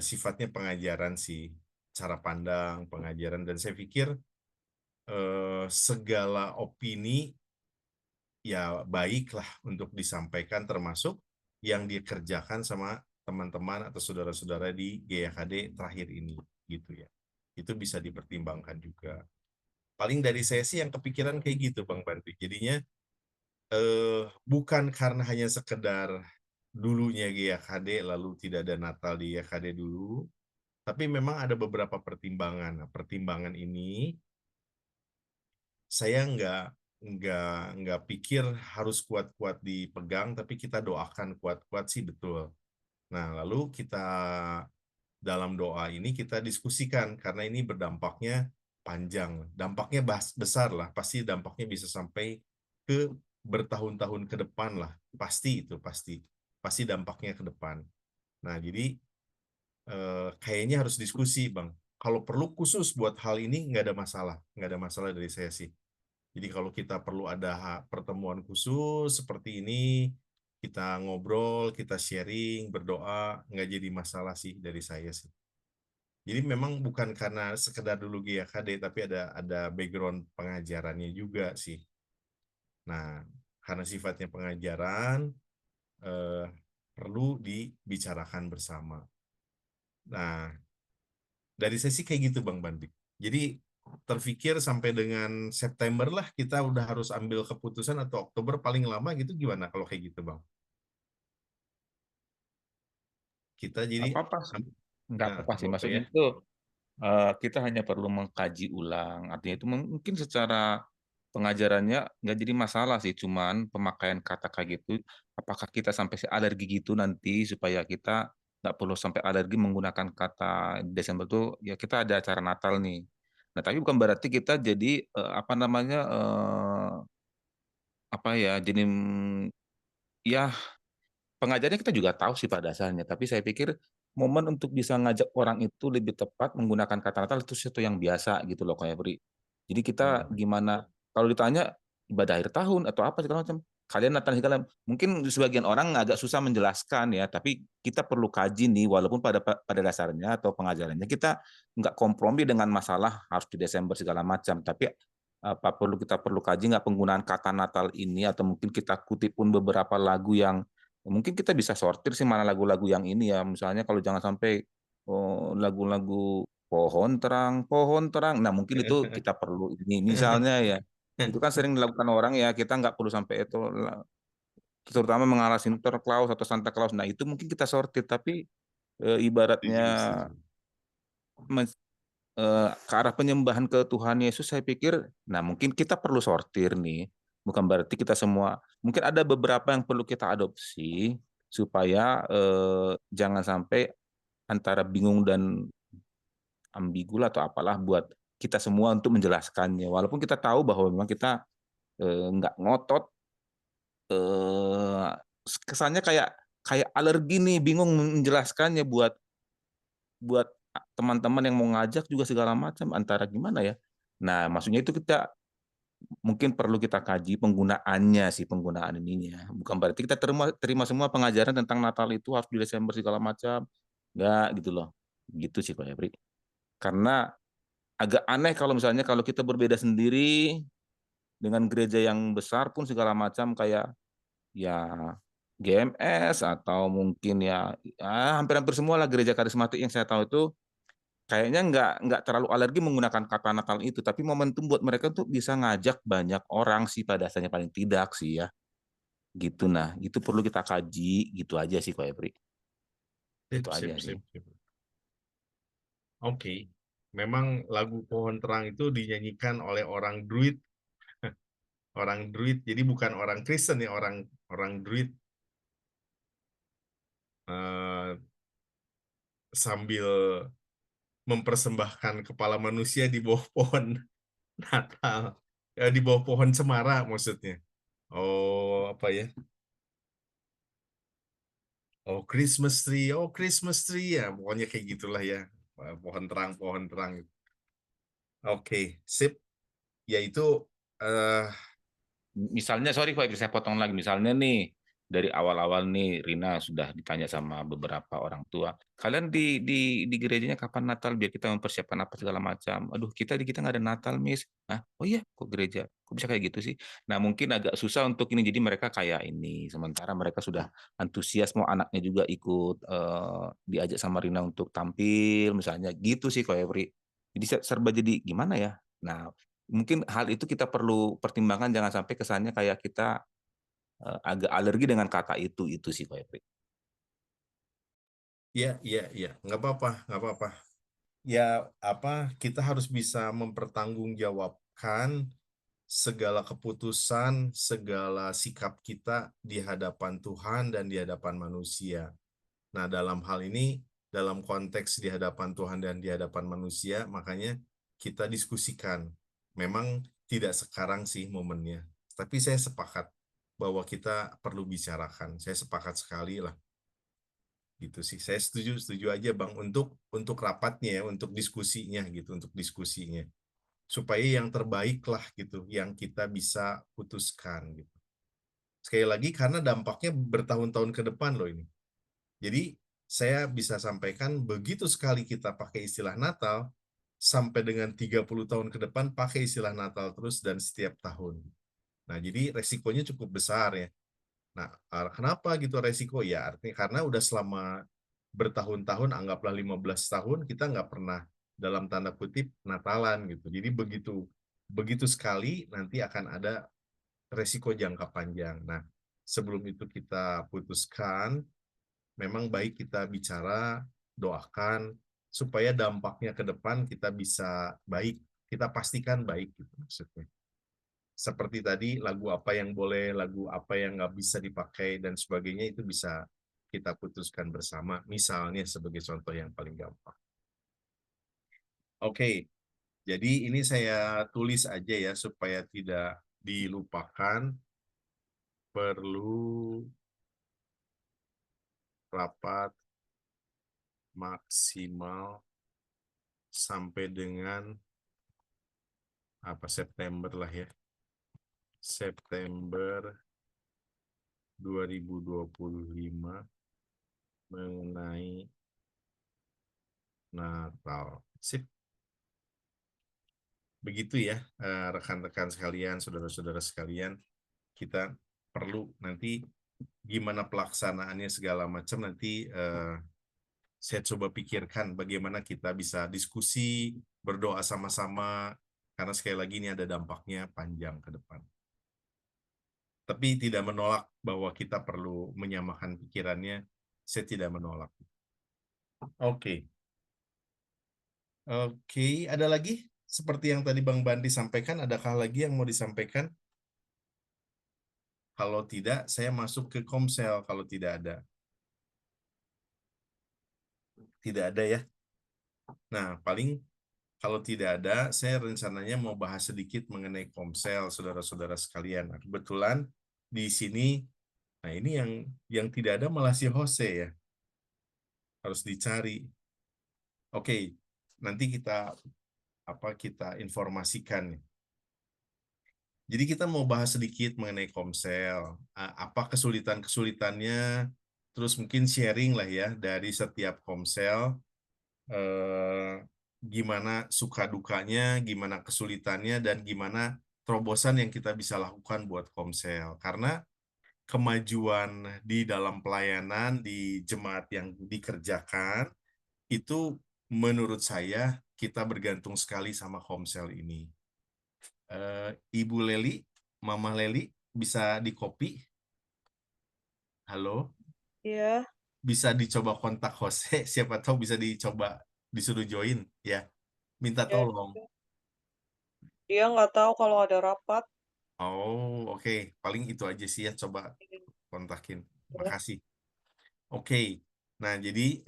sifatnya pengajaran sih, cara pandang, pengajaran, dan saya pikir segala opini ya baiklah untuk disampaikan termasuk yang dikerjakan sama teman-teman atau saudara-saudara di GKD terakhir ini gitu ya. Itu bisa dipertimbangkan juga. Paling dari saya sih yang kepikiran kayak gitu Bang Bandri. Jadinya bukan karena hanya sekedar dulunya GKD lalu tidak ada Natal di GKD dulu, tapi memang ada beberapa pertimbangan. Nah, pertimbangan ini saya nggak pikir harus kuat-kuat dipegang, tapi kita doakan kuat-kuat sih betul. Nah, lalu kita dalam doa ini kita diskusikan karena ini berdampaknya panjang, dampaknya besar lah, pasti dampaknya bisa sampai ke bertahun-tahun ke depan lah, pasti itu pasti dampaknya ke depan. Nah, jadi kayaknya harus diskusi Bang. Kalau perlu khusus buat hal ini nggak ada masalah dari saya sih. Jadi kalau kita perlu ada pertemuan khusus seperti ini, kita ngobrol, kita sharing, berdoa, nggak jadi masalah sih dari saya sih. Jadi memang bukan karena sekedar dulu GKD, tapi ada background pengajarannya juga sih. Nah, karena sifatnya pengajaran, perlu dibicarakan bersama. Nah, dari sesi kayak gitu Bang Bandi. Jadi terfikir sampai dengan September lah kita udah harus ambil keputusan atau Oktober paling lama gitu gimana kalau kayak gitu Bang? Kita jadi Apa-apa sih. Nggak apa-apa sih. apa Maksudnya ya? itu kita hanya perlu mengkaji ulang. Artinya itu mungkin secara pengajarannya nggak jadi masalah sih. Cuman pemakaian kata kayak gitu, apakah kita sampai alergi gitu nanti supaya kita nggak perlu sampai alergi menggunakan kata Desember tuh ya kita ada acara Natal nih. Nah tapi bukan berarti kita jadi apa namanya apa ya jadi ya pengajarnya kita juga tahu sih pada dasarnya, tapi saya pikir momen untuk bisa ngajak orang itu lebih tepat menggunakan kata Natal itu sesuatu yang biasa gitu loh kayak Bri. Jadi kita gimana kalau ditanya ibadah akhir tahun atau apa segala macam, kalian Natal segala mungkin sebagian orang agak susah menjelaskan ya, tapi kita perlu kaji nih walaupun pada dasarnya atau pengajarannya kita nggak kompromi dengan masalah harus di Desember segala macam, tapi apa kita perlu kaji nggak penggunaan kata Natal ini atau mungkin kita kutip pun beberapa lagu yang mungkin kita bisa sortir sih mana lagu-lagu yang ini ya. Misalnya kalau jangan sampai lagu-lagu pohon terang. Nah mungkin itu kita perlu ini misalnya ya. Itu kan sering dilakukan orang ya. Kita nggak perlu sampai itu terutama mengarah Sinterklaas atau Santa Claus. Nah itu mungkin kita sortir. Tapi ibaratnya ke arah penyembahan ke Tuhan Yesus saya pikir nah mungkin kita perlu sortir nih bukan berarti kita semua mungkin ada beberapa yang perlu kita adopsi supaya jangan sampai antara bingung dan ambigu atau apalah buat kita semua untuk menjelaskannya walaupun kita tahu bahwa memang kita nggak ngotot kesannya kayak kayak alergi nih bingung menjelaskannya buat buat teman-teman yang mau ngajak juga segala macam antara gimana ya. Nah, maksudnya itu kita mungkin perlu kita kaji penggunaannya sih penggunaan ininya. Bukan berarti kita terima semua pengajaran tentang Natal itu harus di Desember segala macam. Enggak gitu loh. Gitu sih Pak Ebri. Karena agak aneh kalau misalnya kalau kita berbeda sendiri dengan gereja yang besar pun segala macam kayak ya GMS atau mungkin ya hampir-hampir semua lah gereja karismatik yang saya tahu itu kayaknya nggak terlalu alergi menggunakan kata Natal itu, tapi momentum buat mereka tuh bisa ngajak banyak orang sih pada dasarnya paling tidak sih ya. Gitu nah, itu perlu kita kaji, gitu aja sih Ko Epri. Sip, Itu aja sih. sip. Oke. Memang lagu Pohon Terang itu dinyanyikan oleh orang Druid. Orang Druid, jadi bukan orang Kristen ya, orang Druid. Eh, sambil mempersembahkan kepala manusia di bawah pohon Natal. Di bawah pohon cemara maksudnya. Oh, apa ya? Oh, Christmas tree ya. Pokoknya kayak gitulah ya. Pohon terang. Oke, sip. Yaitu Misalnya, sorry Pak, saya potong lagi. Misalnya nih, dari awal-awal nih Rina sudah ditanya sama beberapa orang tua, kalian di gerejanya kapan Natal biar kita mempersiapkan apa segala macam. Aduh, kita nggak ada Natal, Miss. Hah? Oh iya, kok gereja? Kok bisa kayak gitu sih? Nah, mungkin agak susah untuk ini. Jadi mereka kayak ini. Sementara mereka sudah antusias, mau anaknya juga ikut diajak sama Rina untuk tampil, misalnya gitu sih, Ko Evri. Jadi serba jadi gimana ya? Nah, mungkin hal itu kita perlu pertimbangkan, jangan sampai kesannya kayak kita agak alergi dengan kata itu sih Pak Epri. iya, nggak apa-apa. Ya, kita harus bisa mempertanggungjawabkan segala keputusan, segala sikap kita di hadapan Tuhan dan di hadapan manusia. Nah, dalam hal ini, dalam konteks di hadapan Tuhan dan di hadapan manusia, makanya kita diskusikan. Memang tidak sekarang sih momennya, tapi saya sepakat bahwa kita perlu bicarakan. Saya sepakat sekali lah. Gitu sih. Saya setuju aja Bang untuk rapatnya ya, untuk diskusinya gitu, untuk diskusinya. Supaya yang terbaik lah gitu, yang kita bisa putuskan gitu. Sekali lagi karena dampaknya bertahun-tahun ke depan loh ini. Jadi saya bisa sampaikan begitu sekali kita pakai istilah Natal, sampai dengan 30 tahun ke depan pakai istilah Natal terus dan setiap tahun. Nah, jadi resikonya cukup besar ya. Nah, kenapa gitu resiko? Ya, artinya karena udah selama bertahun-tahun, anggaplah 15 tahun, kita nggak pernah dalam tanda kutip Natalan gitu. Jadi begitu sekali nanti akan ada resiko jangka panjang. Nah, sebelum itu kita putuskan, memang baik kita bicara, doakan, supaya dampaknya ke depan kita bisa baik, kita pastikan baik gitu maksudnya. Seperti tadi, lagu apa yang boleh, lagu apa yang nggak bisa dipakai, dan sebagainya itu bisa kita putuskan bersama, misalnya sebagai contoh yang paling gampang. Oke, jadi ini saya tulis aja ya, supaya tidak dilupakan, perlu rapat maksimal sampai dengan September lah ya. September 2025 mengenai Natal. Sip. Begitu ya, rekan-rekan sekalian, saudara-saudara sekalian, kita perlu nanti gimana pelaksanaannya segala macam nanti saya coba pikirkan bagaimana kita bisa diskusi, berdoa sama-sama, karena sekali lagi ini ada dampaknya panjang ke depan. Tapi tidak menolak bahwa kita perlu menyamakan pikirannya, saya tidak menolak. Oke. Oke, ada lagi? Seperti yang tadi Bang Bandi sampaikan, adakah lagi yang mau disampaikan? Kalau tidak, saya masuk ke Komsel kalau tidak ada. Tidak ada ya. Nah, paling kalau tidak ada, saya rencananya mau bahas sedikit mengenai Komsel, saudara-saudara sekalian. Nah, kebetulan di sini, nah ini yang tidak ada malah si Jose ya. Harus dicari. Oke, nanti kita informasikan. Jadi kita mau bahas sedikit mengenai Komsel. Apa kesulitan-kesulitannya, terus mungkin sharing lah ya dari setiap Komsel. Gimana suka dukanya, gimana kesulitannya, dan gimana terobosan yang kita bisa lakukan buat Komsel. Karena kemajuan di dalam pelayanan di jemaat yang dikerjakan itu menurut saya kita bergantung sekali sama Komsel ini. Ibu Leli, Mama Leli, bisa di copy? Halo? Iya, Bisa dicoba kontak Jose, siapa tahu bisa dicoba disuruh join ya. Minta ya tolong. dia nggak tahu kalau ada rapat. Oh, oke. Paling itu aja sih ya, coba kontakin. Ya. Makasih. Oke. Nah, jadi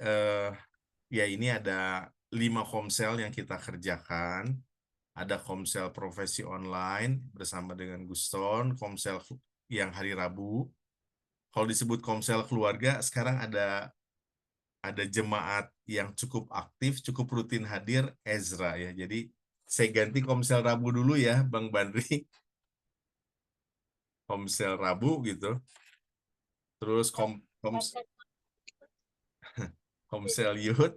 ya ini ada 5 Komsel yang kita kerjakan. Ada Komsel profesi online bersama dengan Guston, Komsel yang hari Rabu. Kalau disebut Komsel keluarga, sekarang ada jemaat yang cukup aktif, cukup rutin hadir, Ezra ya. Jadi saya ganti Komsel Rabu dulu ya, Bang Bandri. Komsel Rabu gitu. Terus Komsel Youth,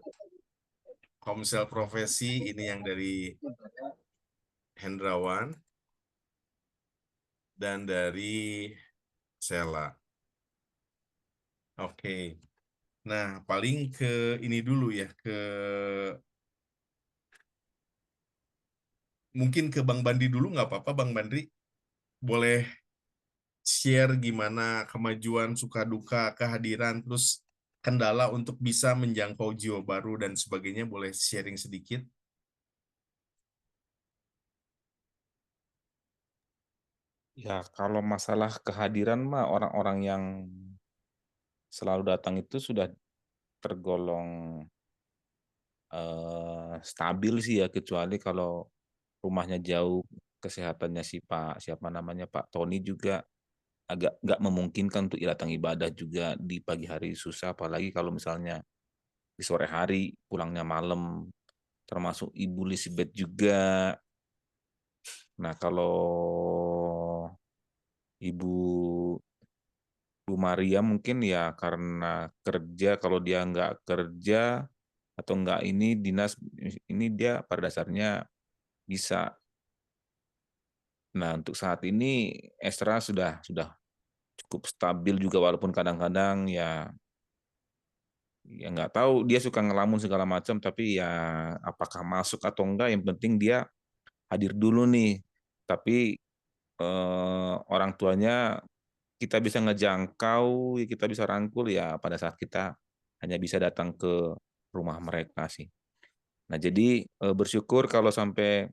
Komsel Profesi, ini yang dari Hendrawan, dan dari Sela. Oke. Nah, paling ke ini dulu ya, mungkin ke Bang Bandi dulu nggak apa-apa, Bang Bandri. Boleh share gimana kemajuan, suka duka, kehadiran, terus kendala untuk bisa menjangkau jiwa baru dan sebagainya, boleh sharing sedikit? Ya, kalau masalah kehadiran mah orang-orang yang selalu datang itu sudah tergolong stabil sih ya, kecuali kalau rumahnya jauh, kesehatannya si Pak siapa namanya, Pak Tony juga agak nggak memungkinkan untuk datang ibadah juga di pagi hari susah, apalagi kalau misalnya di sore hari pulangnya malam, termasuk Ibu Lisbeth juga. Nah, kalau Ibu Bu Maria mungkin ya karena kerja, kalau dia nggak kerja atau nggak ini dinas, ini dia pada dasarnya bisa. Nah, untuk saat ini Esra sudah cukup stabil juga, walaupun kadang-kadang ya nggak tahu, dia suka ngelamun segala macam, tapi ya apakah masuk atau enggak, yang penting dia hadir dulu nih. Tapi orang tuanya kita bisa ngejangkau, ya kita bisa rangkul ya pada saat kita hanya bisa datang ke rumah mereka sih. Nah, jadi bersyukur kalau sampai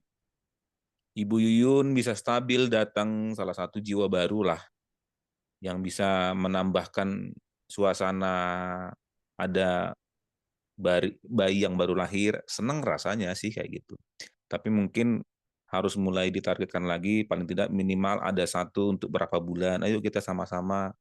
Ibu Yuyun bisa stabil datang, salah satu jiwa baru lah yang bisa menambahkan suasana, ada bayi yang baru lahir, seneng rasanya sih kayak gitu. Tapi mungkin harus mulai ditargetkan lagi, paling tidak minimal ada satu untuk berapa bulan. Ayo kita sama-sama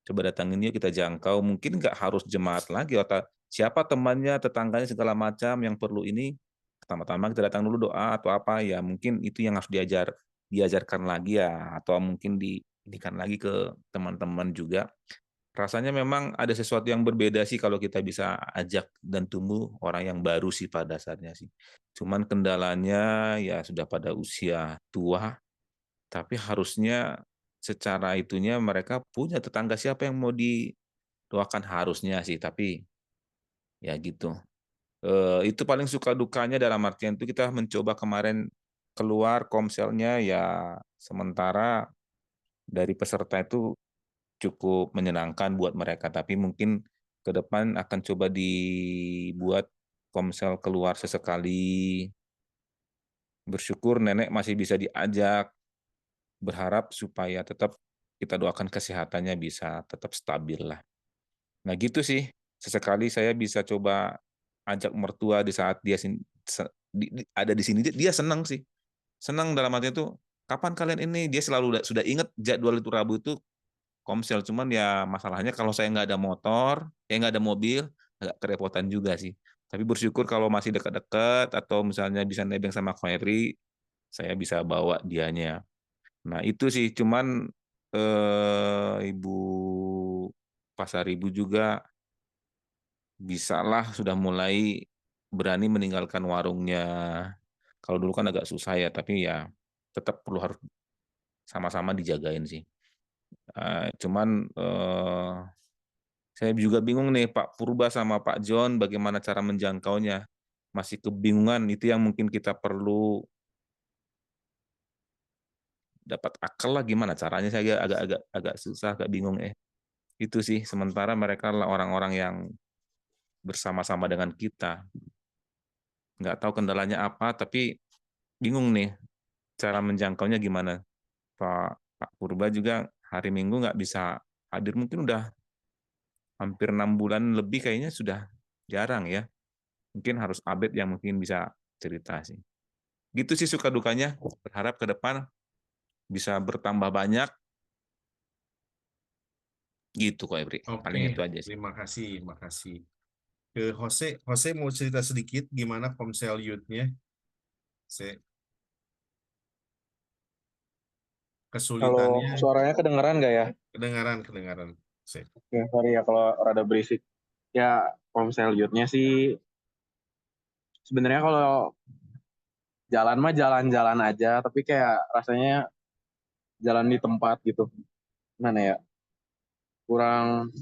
coba datangin, yuk kita jangkau. Mungkin nggak harus jemaat lagi, atau siapa temannya, tetangganya segala macam yang perlu ini, pertama-tama kita datang dulu doa atau apa ya, mungkin itu yang harus diajarkan lagi ya, atau mungkin diindikan lagi ke teman-teman juga. Rasanya memang ada sesuatu yang berbeda sih kalau kita bisa ajak dan tumbuh orang yang baru sih pada dasarnya sih. Cuman kendalanya ya sudah pada usia tua, tapi harusnya secara itunya mereka punya tetangga siapa yang mau didoakan harusnya sih, tapi ya gitu. Itu paling suka dukanya, dalam artian itu kita mencoba kemarin keluar Komselnya ya, sementara dari peserta itu cukup menyenangkan buat mereka, tapi mungkin ke depan akan coba dibuat Komsel keluar sesekali. Bersyukur nenek masih bisa diajak, berharap supaya tetap kita doakan kesehatannya bisa tetap stabil lah. Nah gitu sih, sesekali saya bisa coba ajak mertua di saat dia ada di sini, dia senang sih. Senang dalam artinya itu, kapan kalian ini? Dia selalu sudah ingat jadwal itu Rabu itu Komsel, cuman ya masalahnya kalau saya nggak ada motor, nggak ada mobil, agak kerepotan juga sih. Tapi bersyukur kalau masih dekat-dekat atau misalnya bisa nebeng sama Khairi, saya bisa bawa dianya. Nah itu sih, cuman Ibu Pasar Ibu juga bisalah sudah mulai berani meninggalkan warungnya. Kalau dulu kan agak susah ya, tapi ya tetap perlu harus sama-sama dijagain sih. Cuman saya juga bingung nih Pak Purba sama Pak John bagaimana cara menjangkaunya. Masih kebingungan, itu yang mungkin kita perlu dapat akal lah gimana caranya, saya agak susah, agak bingung Itu sih, sementara mereka lah orang-orang yang bersama-sama dengan kita. Nggak tahu kendalanya apa, tapi bingung nih cara menjangkaunya gimana. Pak Purba juga hari Minggu nggak bisa hadir, mungkin udah hampir 6 bulan lebih kayaknya sudah jarang ya. Mungkin harus Abed yang mungkin bisa cerita sih. Gitu sih suka dukanya. Berharap ke depan bisa bertambah banyak. Gitu kok Ebri. Paling itu Oke, aja sih. terima kasih, makasih. Ke Jose, Jose mau cerita sedikit gimana Komsel Youth-nya? Kalau Kesulitannya, suaranya kedengeran nggak ya? kedengaran. Oke, sorry ya kalau rada berisik. Ya, Komsel Youth-nya sih sebenarnya kalau jalan mah jalan-jalan aja, tapi kayak rasanya jalan di tempat gitu. Mana ya? Kurang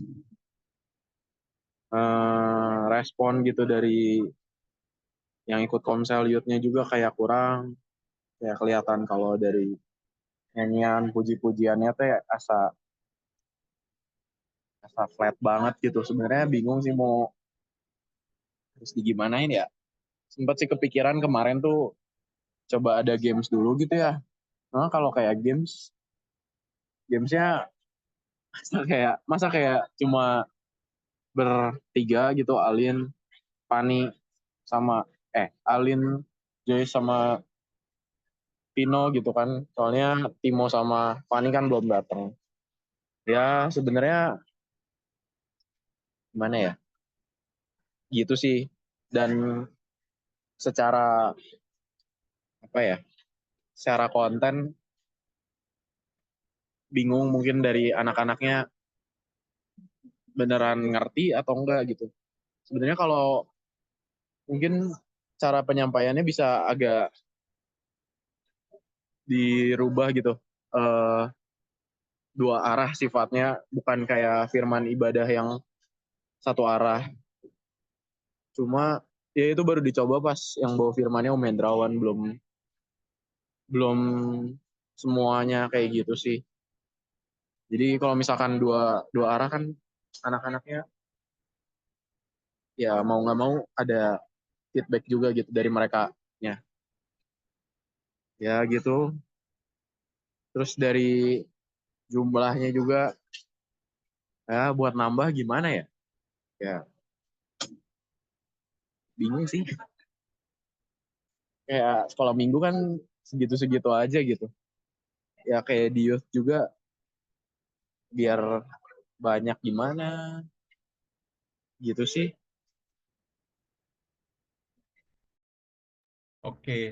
respon gitu dari yang ikut Komsel Youth-nya juga kayak kurang. Kayak kelihatan kalau dari nyanyian puji-pujiannya tuh ya asa flat banget gitu. Sebenarnya bingung sih mau harus digimanain ya. Sempet sih kepikiran kemarin tuh coba ada games dulu gitu ya. Nah, kalau kayak gamesnya masa kayak cuma bertiga gitu, Alin, Pani sama Alin, Joy sama Pino gitu kan. Soalnya Timo sama Pani kan belum datang. Ya sebenarnya gimana ya? Gitu sih. Dan secara apa ya? Secara konten bingung mungkin dari anak-anaknya beneran ngerti atau enggak gitu. Sebenarnya kalau mungkin cara penyampaiannya bisa agak dirubah gitu. Eh, Dua arah sifatnya, bukan kayak firman ibadah yang satu arah. Cuma ya itu baru dicoba pas yang bawa firmannya Om Hendrawan, belum semuanya kayak gitu sih. Jadi kalau misalkan dua arah kan anak-anaknya ya mau nggak mau ada feedback juga gitu dari mereka ya gitu. Terus dari jumlahnya juga ya buat nambah gimana ya? Ya bingung sih. Kayak sekolah minggu kan segitu-segitu aja gitu. Ya kayak di youth juga biar banyak gimana gitu sih. Oke,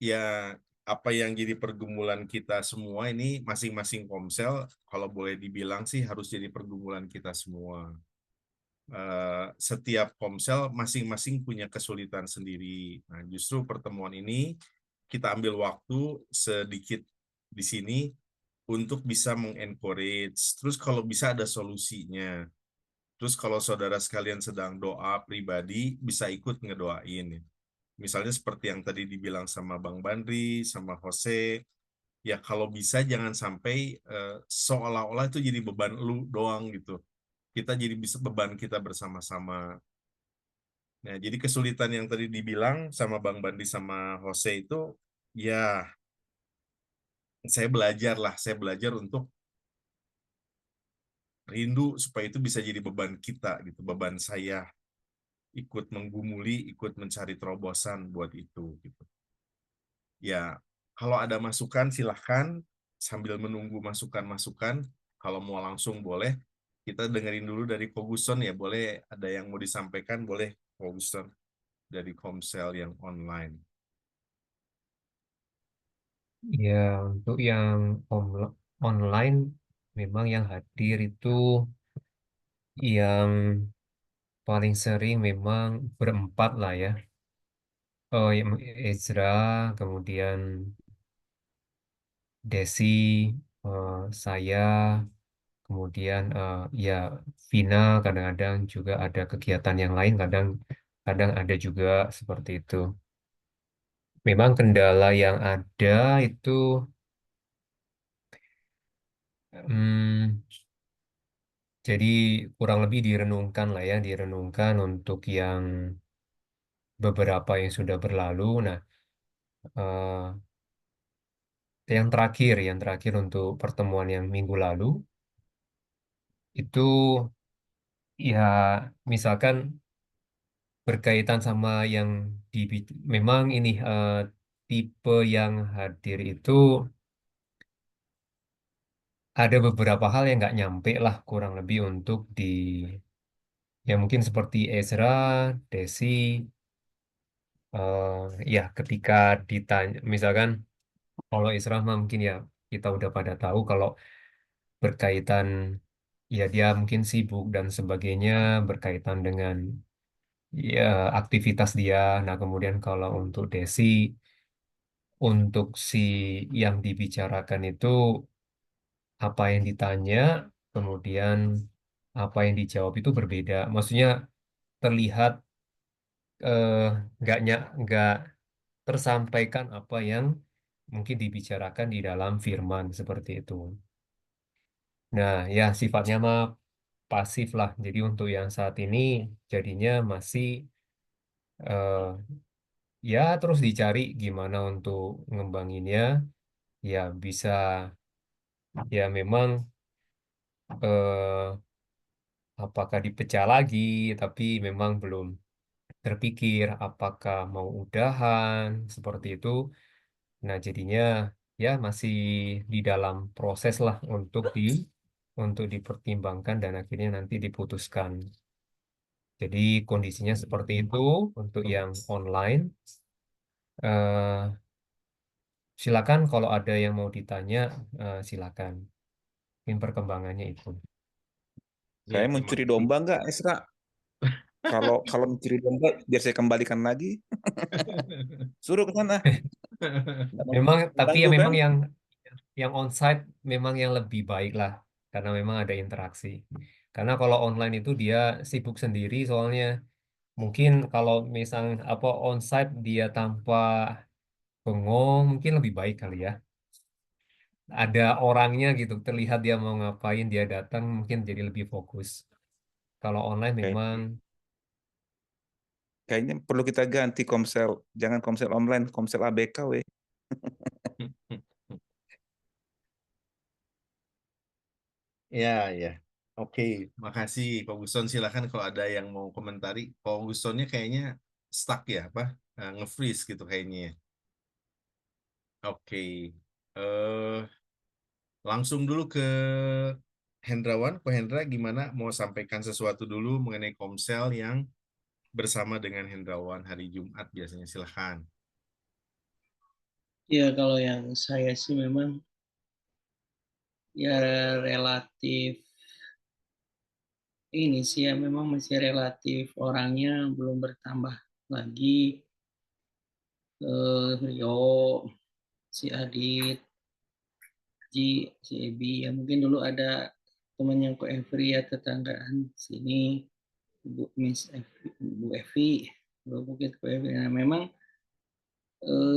ya apa yang jadi pergumulan kita semua ini masing-masing Komsel, kalau boleh dibilang sih harus jadi pergumulan kita semua. Setiap Komsel masing-masing punya kesulitan sendiri. Nah, justru pertemuan ini kita ambil waktu sedikit di sini untuk bisa mengencourage. Terus kalau bisa ada solusinya. Terus kalau saudara sekalian sedang doa pribadi, bisa ikut ngedoain. Misalnya seperti yang tadi dibilang sama Bang Bandri, sama Jose, ya kalau bisa jangan sampai seolah-olah itu jadi beban lu doang gitu. Kita jadi bisa beban kita bersama-sama. Nah, jadi kesulitan yang tadi dibilang sama Bang Bandri sama Jose itu, ya saya belajar untuk rindu supaya itu bisa jadi beban kita gitu, beban saya ikut menggumuli, ikut mencari terobosan buat itu gitu. Ya, kalau ada masukan silahkan sambil menunggu masukan-masukan. Kalau mau langsung boleh. Kita dengerin dulu dari Koguson ya, boleh ada yang mau disampaikan, boleh Koguson dari Komsel yang online. Ya, untuk yang online memang yang hadir itu yang paling sering memang berempat lah ya. Oh, yang Ezra, kemudian Desi, saya, kemudian ya Vina kadang-kadang juga ada kegiatan yang lain, kadang ada juga seperti itu. Memang kendala yang ada itu hmm, jadi kurang lebih direnungkan lah ya, direnungkan untuk yang beberapa yang sudah berlalu. Nah, eh, yang terakhir untuk pertemuan yang minggu lalu itu ya misalkan berkaitan sama yang di memang ini tipe yang hadir itu ada beberapa hal yang nggak nyampe lah kurang lebih untuk ya mungkin seperti Ezra, Desi, eh, ya ketika ditanya misalkan kalau Ezra mah mungkin ya kita udah pada tahu kalau berkaitan ya dia mungkin sibuk dan sebagainya berkaitan dengan ya aktivitas dia. Nah, kemudian kalau untuk Desi, untuk si yang dibicarakan itu apa yang ditanya, kemudian apa yang dijawab itu berbeda. Maksudnya terlihat eh, nggak tersampaikan apa yang mungkin dibicarakan di dalam firman seperti itu. Nah, ya sifatnya mah pasif lah. Jadi untuk yang saat ini jadinya masih eh, ya terus dicari gimana untuk ngembanginnya. Ya bisa ya memang eh, apakah dipecah lagi, tapi memang belum terpikir apakah mau udahan seperti itu. Nah, jadinya ya masih di dalam proses lah untuk dipertimbangkan dan akhirnya nanti diputuskan. Jadi kondisinya seperti itu untuk yang online. Eh, Silakan kalau ada yang mau ditanya, silakan. Mungkin perkembangannya itu. Ya, Saya terima mencuri kasih. domba nggak, Esra? Kalau mencuri domba, biar saya kembalikan lagi. Suruh ke sana. Nggak mau Memang, tapi ya mengganggu kan? memang yang onsite memang yang lebih baik lah, karena memang ada interaksi. Karena kalau online itu dia sibuk sendiri, soalnya mungkin kalau misal apa onsite dia tanpa bengong, mungkin lebih baik kali ya. Ada orangnya gitu, terlihat dia mau ngapain, dia datang, mungkin jadi lebih fokus. Kalau online memang Kayaknya perlu kita ganti Komsel. Jangan Komsel online, Komsel ABK, weh. Ya, ya. Oke, makasih Pak Guston. Silakan kalau ada yang mau komentari. Pak Gustonnya kayaknya stuck ya, apa? Nge-freeze gitu kayaknya, ya. Oke. Eh, Langsung dulu ke Hendrawan. Pak Hendra, gimana? Mau sampaikan sesuatu dulu mengenai Komsel yang bersama dengan Hendrawan hari Jumat biasanya. Silakan. Ya kalau yang saya sih memang ya relatif ini sih ya memang masih relatif orangnya belum bertambah lagi. Rio, si Adit, Ji, si Ebi, ya mungkin dulu ada teman yang ke Every ya tetanggaan sini, Bu Miss Evi, Bu Evi, dulu mungkin ke Every. Nah memang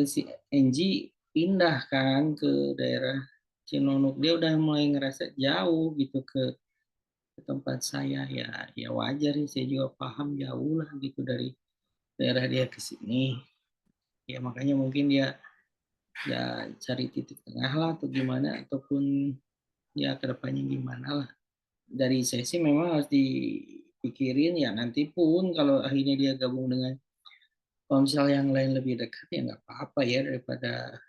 si Angie pindah kan ke daerah Cinonuk, dia udah mulai ngerasa jauh gitu ke tempat saya, ya ya wajar ya, saya juga paham jauh lah gitu dari daerah dia ke sini, ya makanya mungkin dia ya cari titik tengah lah atau gimana, ataupun ya kedepannya gimana lah. Dari saya sih memang harus dipikirin ya, nanti pun kalau akhirnya dia gabung dengan ponsel yang lain lebih dekat ya nggak apa-apa ya, daripada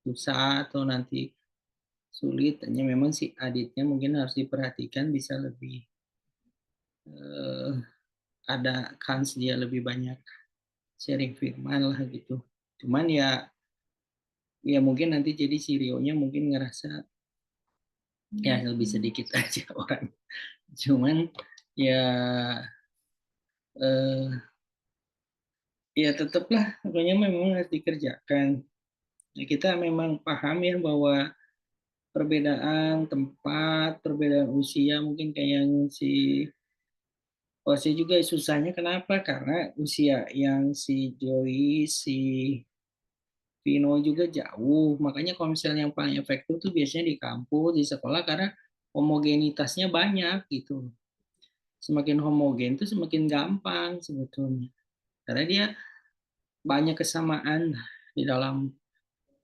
susah atau nanti sulit. Hanya memang si Aditnya mungkin harus diperhatikan, bisa lebih eh, ada kans dia lebih banyak sharing firman lah gitu. Cuman ya mungkin nanti jadi si Rio-nya mungkin ngerasa ya lebih sedikit aja orang. Cuman ya ya tetaplah pokoknya memang harus dikerjakan. Ya, kita memang paham ya bahwa perbedaan tempat, perbedaan usia mungkin kayak yang saya juga susahnya kenapa? Karena usia yang si Joy, si Vino juga jauh. Makanya kalau misalnya yang paling efektif tuh biasanya di kampus, di sekolah karena homogenitasnya banyak gitu. Semakin homogen tuh semakin gampang sebetulnya. Karena dia banyak kesamaan di dalam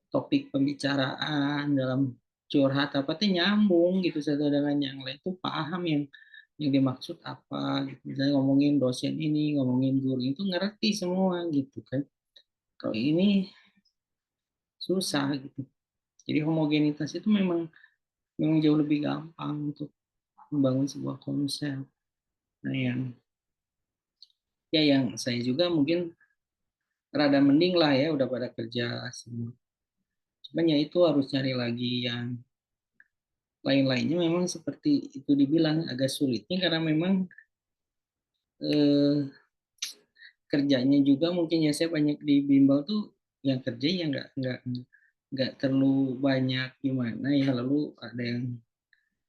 topik pembicaraan, dalam curhat apa tuh nyambung gitu satu dengan yang lain tuh paham yang dimaksud apa gitu. Misalnya ngomongin dosen ini, ngomongin guru itu ngerti semua gitu kan. Kalau ini susah gitu. Jadi homogenitas itu memang jauh lebih gampang untuk membangun sebuah konsep. Nah, yang saya juga mungkin rada mending lah ya udah pada kerja semua. Cuman ya itu harus cari lagi yang lain-lainnya memang seperti itu dibilang agak sulitnya karena memang eh, kerjanya juga mungkin ya saya banyak di bimbel tuh yang kerja ya nggak terlalu banyak gimana ya lalu ada yang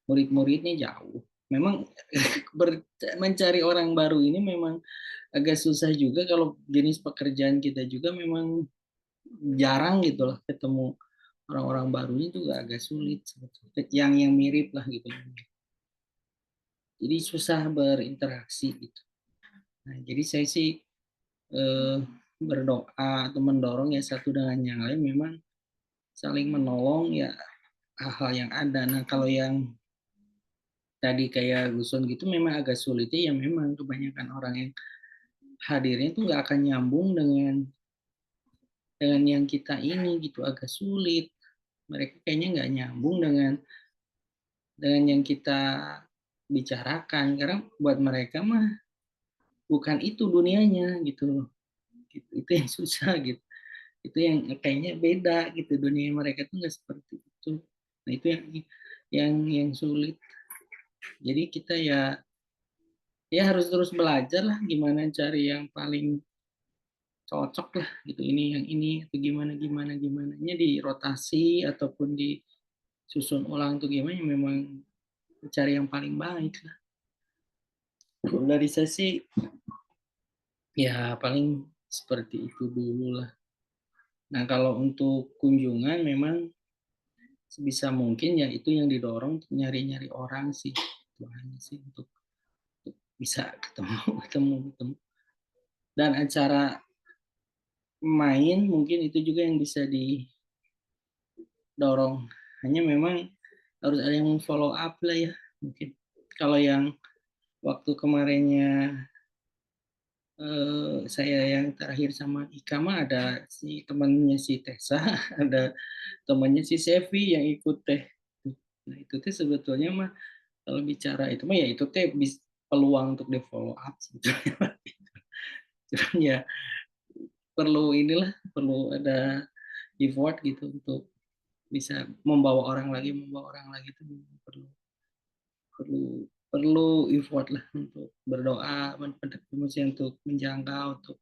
murid-muridnya jauh. Memang mencari orang baru ini memang agak susah juga kalau jenis pekerjaan kita juga memang jarang gitu lah ketemu orang-orang barunya juga agak sulit sebetulnya. Yang mirip lah gitu. Jadi susah berinteraksi gitu. Nah, jadi saya sih berdoa atau mendorong ya satu dengan yang lain memang saling menolong ya hal-hal yang ada. Nah, kalau yang tadi kayak Guson gitu memang agak sulitnya ya memang kebanyakan orang yang hadirnya itu nggak akan nyambung dengan yang kita ini gitu agak sulit. Mereka kayaknya nggak nyambung dengan yang kita bicarakan karena buat mereka mah bukan itu dunianya gitu loh. Itu yang susah gitu. Itu yang kayaknya beda gitu dunia mereka tuh nggak seperti itu. Nah, itu yang sulit. Jadi kita ya harus terus belajar lah gimana cari yang paling cocok lah gitu ini yang ini atau gimananya di rotasi ataupun disusun ulang tuh gimana memang cari yang paling baik lah. Dari saya sih ya paling seperti itu dulu lah. Nah, kalau untuk kunjungan memang sebisa mungkin ya itu yang didorong untuk nyari-nyari orang sih. Itu hanya sih untuk bisa ketemu. Dan acara main mungkin itu juga yang bisa didorong. Hanya memang harus ada yang follow up lah ya. Mungkin kalau yang waktu kemarinnya saya yang terakhir sama Ika mah ada si temannya si Tessa, ada temannya si Sevi yang ikut teh. Nah, itu teh sebetulnya mah kalau bicara itu mah ya itu teh peluang untuk di follow up sebetulnya. Cuman ya perlu ada effort gitu untuk bisa membawa orang lagi itu perlu perlu perlu effort lah untuk berdoa, untuk menjangkau, untuk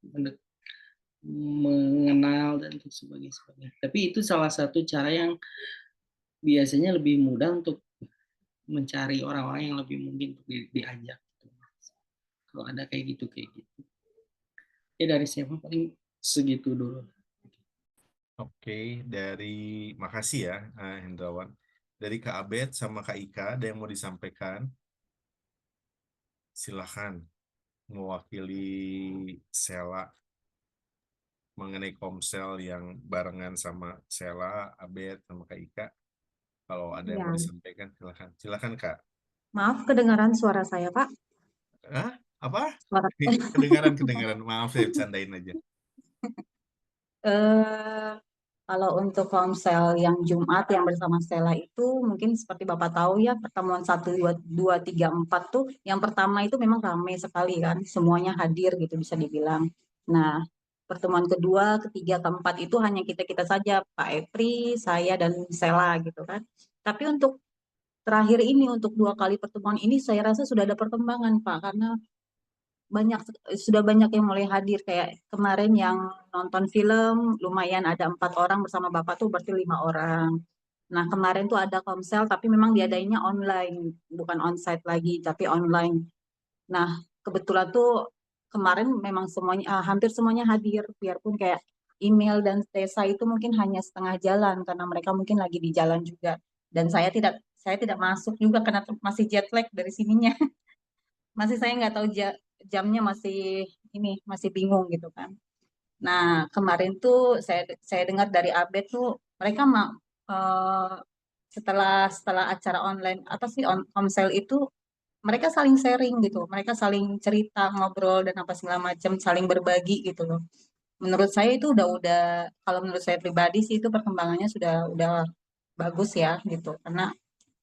mengenal dan untuk sebagainya. Tapi itu salah satu cara yang biasanya lebih mudah untuk mencari orang-orang yang lebih mungkin untuk diajak. Kalau ada kayak gitu. Ya dari saya paling segitu dulu. Oke, makasih ya Hendrawan. Dari Kak Abed sama Kak Ika ada yang mau disampaikan? Silahkan mewakili Sela mengenai Komsel yang barengan sama Sela, Abed sama Kak Ika. Kalau ada yang mau Ya, disampaikan silahkan. Silahkan Kak. maaf kedengaran suara saya, Pak. Hah? Apa? Suara Kedengaran. Maaf saya bercandain aja. Kalau untuk Komsel yang Jumat yang bersama Stella itu mungkin seperti Bapak tahu ya pertemuan 1, 2, 3, 4 tuh yang pertama itu memang ramai sekali kan semuanya hadir gitu bisa dibilang. Nah pertemuan kedua, ketiga, keempat itu hanya kita-kita saja Pak Epri, saya dan Stella gitu kan. Tapi untuk terakhir ini untuk 2 kali pertemuan ini saya rasa sudah ada perkembangan Pak karena sudah banyak yang mulai hadir. Kayak kemarin yang nonton film lumayan ada 4 orang bersama Bapak tuh berarti 5 orang. Nah, kemarin tuh ada komsel tapi memang diadainnya online, bukan onsite lagi tapi online. Nah, kebetulan tuh kemarin memang semuanya hampir semuanya hadir, biarpun kayak email dan Tesa itu mungkin hanya setengah jalan karena mereka mungkin lagi di jalan juga. Dan saya tidak masuk juga karena masih jet lag dari sininya. Masih saya nggak tahu jamnya, masih bingung gitu kan. Nah, kemarin tuh saya dengar dari Abed tuh mereka eh, setelah acara online apa sih komsel itu mereka saling sharing gitu, mereka saling cerita, ngobrol dan apa segala macam, saling berbagi gitu loh. Menurut saya itu udah kalau menurut saya pribadi sih itu perkembangannya udah bagus ya gitu, karena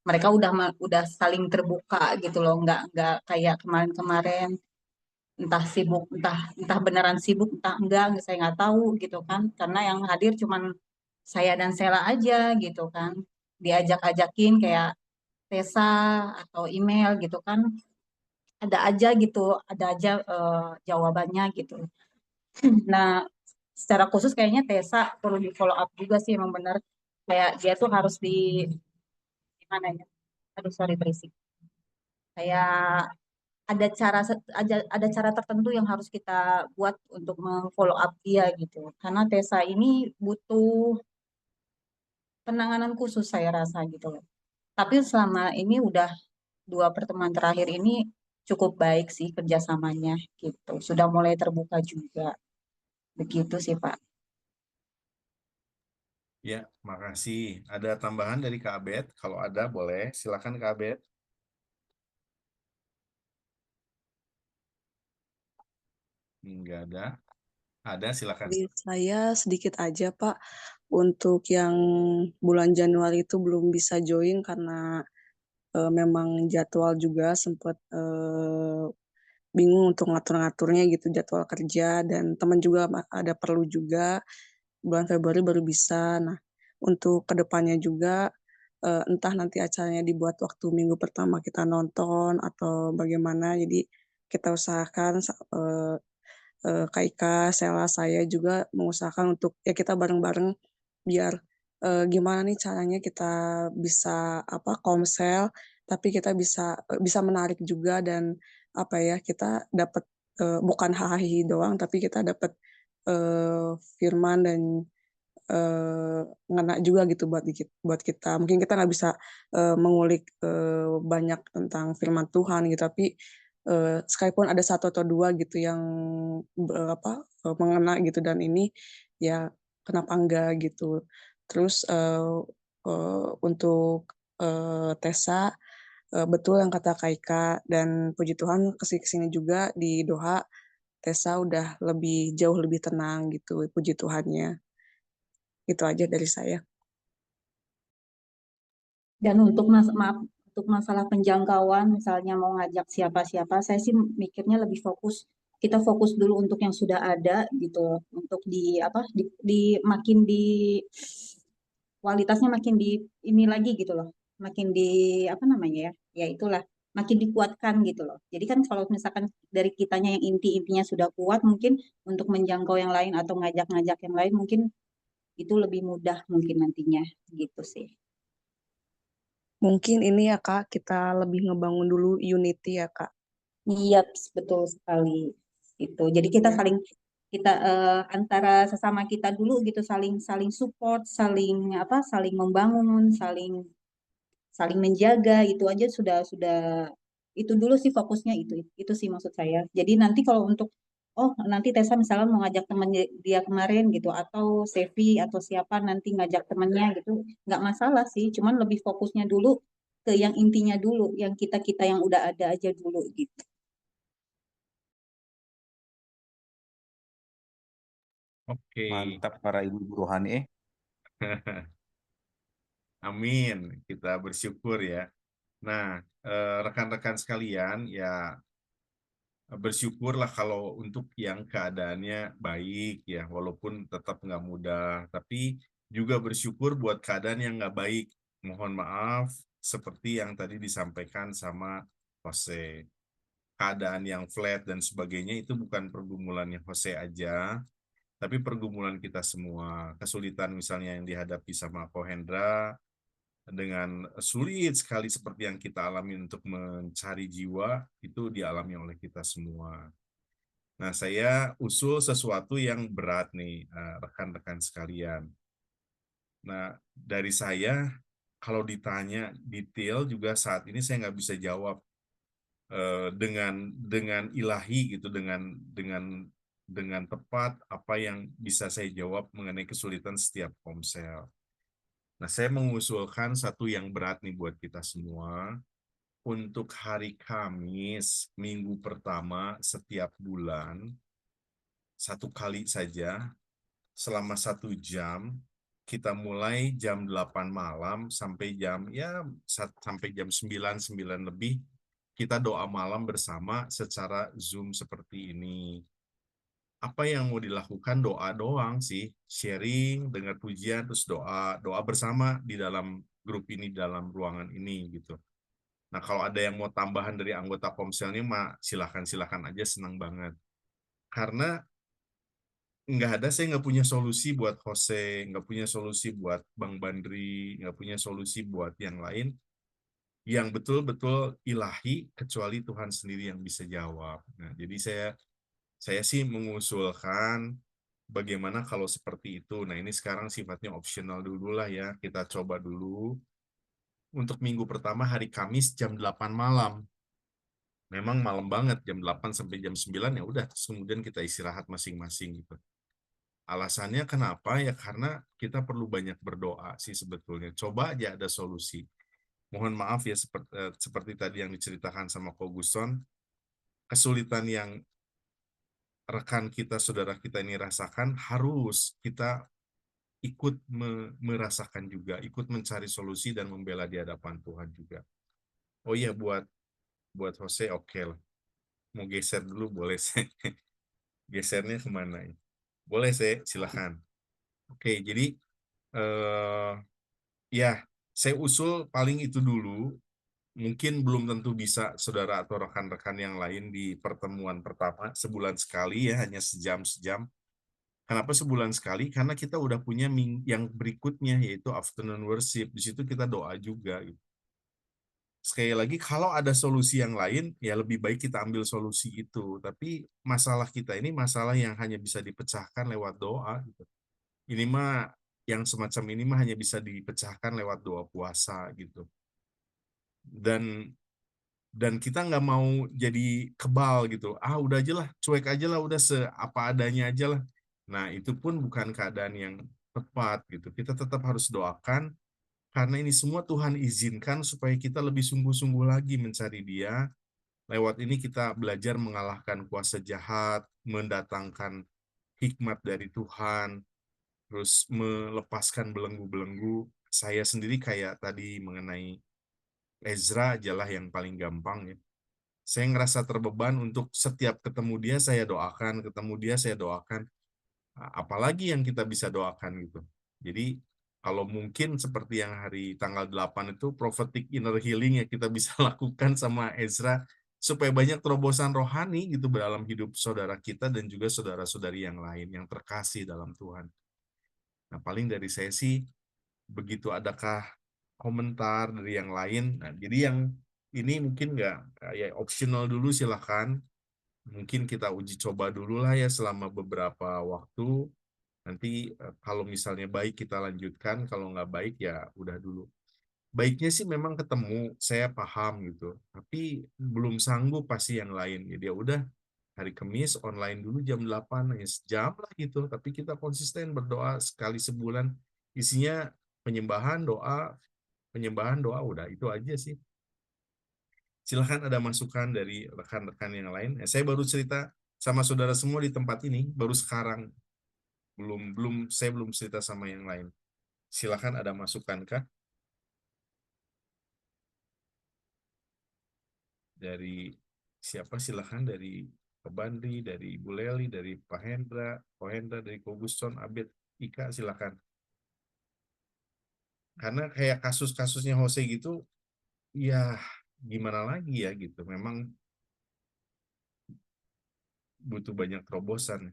mereka udah saling terbuka gitu loh, nggak kayak kemarin-kemarin entah sibuk entah entah beneran sibuk entah enggak saya nggak tahu gitu kan, karena yang hadir cuman saya dan Sela aja gitu kan, diajak-ajakin kayak Tesa atau email gitu kan, ada aja gitu, ada aja jawabannya gitu. Nah, secara khusus kayaknya Tesa perlu di follow up juga sih, emang benar kayak dia tuh harus di gimana ya, aduh sorry berisik, kayak ada cara tertentu yang harus kita buat untuk follow up dia gitu, karena Tesa ini butuh penanganan khusus saya rasa gitu loh. Tapi selama ini udah 2 pertemuan terakhir ini cukup baik sih kerjasamanya gitu, sudah mulai terbuka juga begitu sih Pak. Ya, makasih. Ada tambahan dari Kak Abed? Kalau ada, boleh. Silakan Kak Abed. Enggak ada. Ada, silakan. Dari saya sedikit aja, Pak. Untuk yang bulan Januari itu belum bisa join karena memang jadwal juga sempat bingung untuk ngatur-ngaturnya gitu, jadwal kerja, dan teman juga ada perlu juga. Bulan Februari baru bisa. Nah, untuk kedepannya juga entah nanti acaranya dibuat waktu minggu pertama kita nonton atau bagaimana. Jadi kita usahakan Kak Ika, Sela, saya juga mengusahakan untuk ya kita bareng-bareng biar gimana nih caranya kita bisa komsel, tapi kita bisa menarik juga dan apa ya kita dapat bukan hahaha doang, tapi kita dapat firman dan ngena juga gitu buat kita. Mungkin kita nggak bisa mengulik banyak tentang firman Tuhan gitu, tapi sekalipun ada 1 atau 2 gitu yang mengena gitu, dan ini ya kenapa enggak gitu. Terus untuk Tessa, betul yang kata Kak Ika, dan puji Tuhan kesini juga di Doha Tessa udah jauh lebih tenang gitu, puji Tuhannya. Itu aja dari saya. Dan untuk untuk masalah penjangkauan, misalnya mau ngajak siapa-siapa, saya sih mikirnya lebih kita fokus dulu untuk yang sudah ada gitu, untuk makin di kualitasnya makin di ini lagi gitu loh, makin di apa namanya ya itulah, makin dikuatkan gitu loh. Jadi kan kalau misalkan dari kitanya yang intinya sudah kuat, mungkin untuk menjangkau yang lain atau ngajak-ngajak yang lain mungkin itu lebih mudah mungkin nantinya gitu sih. Mungkin ini ya Kak, kita lebih ngebangun dulu unity ya Kak. Iya, betul sekali. Itu. Jadi kita Ya. kita antara sesama kita dulu gitu, saling support, saling membangun, saling menjaga, itu aja sudah itu dulu sih fokusnya, itu sih maksud saya. Jadi nanti kalau untuk nanti Tessa misalnya mau ngajak teman dia kemarin gitu, atau Sevi atau siapa nanti ngajak temannya gitu, nggak masalah sih, cuman lebih fokusnya dulu ke yang intinya dulu, yang kita yang udah ada aja dulu gitu. Oke. Mantap para ibu rohani. Amin. Kita bersyukur ya. Nah, rekan-rekan sekalian, ya bersyukurlah kalau untuk yang keadaannya baik ya, walaupun tetap nggak mudah, tapi juga bersyukur buat keadaan yang nggak baik. Mohon maaf, seperti yang tadi disampaikan sama Jose. keadaan yang flat dan sebagainya itu bukan pergumulannya Jose aja, tapi pergumulan kita semua. Kesulitan misalnya yang dihadapi sama Ko Hendra, dengan sulit sekali seperti yang kita alami untuk mencari jiwa, itu dialami oleh kita semua. Nah, saya usul sesuatu yang berat nih, rekan-rekan sekalian. Nah, dari saya, kalau ditanya detail juga saat ini saya nggak bisa jawab dengan ilahi gitu, dengan tepat apa yang bisa saya jawab mengenai kesulitan setiap komsel. Nah, saya mengusulkan satu yang berat nih buat kita semua. Untuk hari Kamis, minggu pertama setiap bulan, satu kali saja, selama 1 jam, kita mulai jam 8 malam sampai sampai jam 9 lebih, kita doa malam bersama secara Zoom seperti ini. Apa yang mau dilakukan? Doa doang sih, sharing, dengar pujian, terus doa bersama di dalam grup ini, dalam ruangan ini gitu. Nah, kalau ada yang mau tambahan dari anggota komselnya, silakan aja, senang banget. Karena saya nggak punya solusi buat Jose, nggak punya solusi buat Bang Bandri, nggak punya solusi buat yang lain, yang betul-betul ilahi, kecuali Tuhan sendiri yang bisa jawab. Nah, jadi saya sih mengusulkan bagaimana kalau seperti itu. Nah, ini sekarang sifatnya optional dulu lah ya, kita coba dulu. Untuk minggu pertama hari Kamis jam 8 malam. Memang malam banget, jam 8 sampai jam 9 ya udah, terus kemudian kita istirahat masing-masing gitu. Alasannya kenapa? Ya karena kita perlu banyak berdoa sih sebetulnya. Coba aja ada solusi. Mohon maaf ya, seperti tadi yang diceritakan sama Ko Guston, kesulitan yang rekan kita, saudara kita ini rasakan, harus kita ikut merasakan juga, ikut mencari solusi dan membela di hadapan Tuhan juga. Oh iya, buat Jose, oke lah. Mau geser dulu boleh sih. Gesernya kemana ya? Boleh sih, silakan. Oke, jadi ya saya usul paling itu dulu. Mungkin belum tentu bisa saudara atau rekan-rekan yang lain di pertemuan pertama, sebulan sekali ya, hanya sejam. Kenapa sebulan sekali? Karena kita udah punya yang berikutnya, yaitu afternoon worship. Di situ kita doa juga. Gitu. Sekali lagi, kalau ada solusi yang lain, ya lebih baik kita ambil solusi itu. Tapi masalah kita ini masalah yang hanya bisa dipecahkan lewat doa. Gitu. Ini mah, yang semacam ini mah hanya bisa dipecahkan lewat doa puasa gitu. Dan kita nggak mau jadi kebal gitu. Udah aja lah, cuek aja lah, udah seapa adanya aja lah. Nah, itu pun bukan keadaan yang tepat gitu. Kita tetap harus doakan, karena ini semua Tuhan izinkan supaya kita lebih sungguh-sungguh lagi mencari Dia. Lewat ini kita belajar mengalahkan kuasa jahat, mendatangkan hikmat dari Tuhan, terus melepaskan belenggu-belenggu. Saya sendiri kayak tadi mengenai Ezra ajalah yang paling gampang ya. Saya ngerasa terbeban untuk setiap ketemu dia saya doakan, ketemu dia saya doakan. Apalagi yang kita bisa doakan gitu. Jadi kalau mungkin seperti yang hari tanggal 8 itu prophetic inner healing ya kita bisa lakukan sama Ezra supaya banyak terobosan rohani gitu dalam hidup saudara kita dan juga saudara-saudari yang lain yang terkasih dalam Tuhan. Nah, paling dari saya sih begitu. Adakah komentar dari yang lain? Nah, jadi yang ini mungkin nggak ya optional dulu, silakan. Mungkin kita uji coba dulu lah ya selama beberapa waktu. Nanti kalau misalnya baik kita lanjutkan, kalau nggak baik ya udah dulu. Baiknya sih memang ketemu, saya paham gitu. Tapi belum sanggup pasti yang lain. Jadi ya udah, hari Kamis online dulu jam 8, ya sejam lah gitu. Tapi kita konsisten berdoa sekali sebulan. Isinya penyembahan, doa, udah itu aja sih. Silahkan ada masukan dari rekan-rekan yang lain. Saya baru cerita sama saudara semua di tempat ini, baru sekarang. Saya belum cerita sama yang lain. Silahkan ada masukan kah? Dari siapa? Silahkan dari Pak Bandri, dari Ibu Leli, dari Pak Hendra, dari Ko Guston, Abed, Ika, silahkan. Karena kayak kasus-kasusnya Jose gitu, ya gimana lagi ya gitu. Memang butuh banyak terobosan.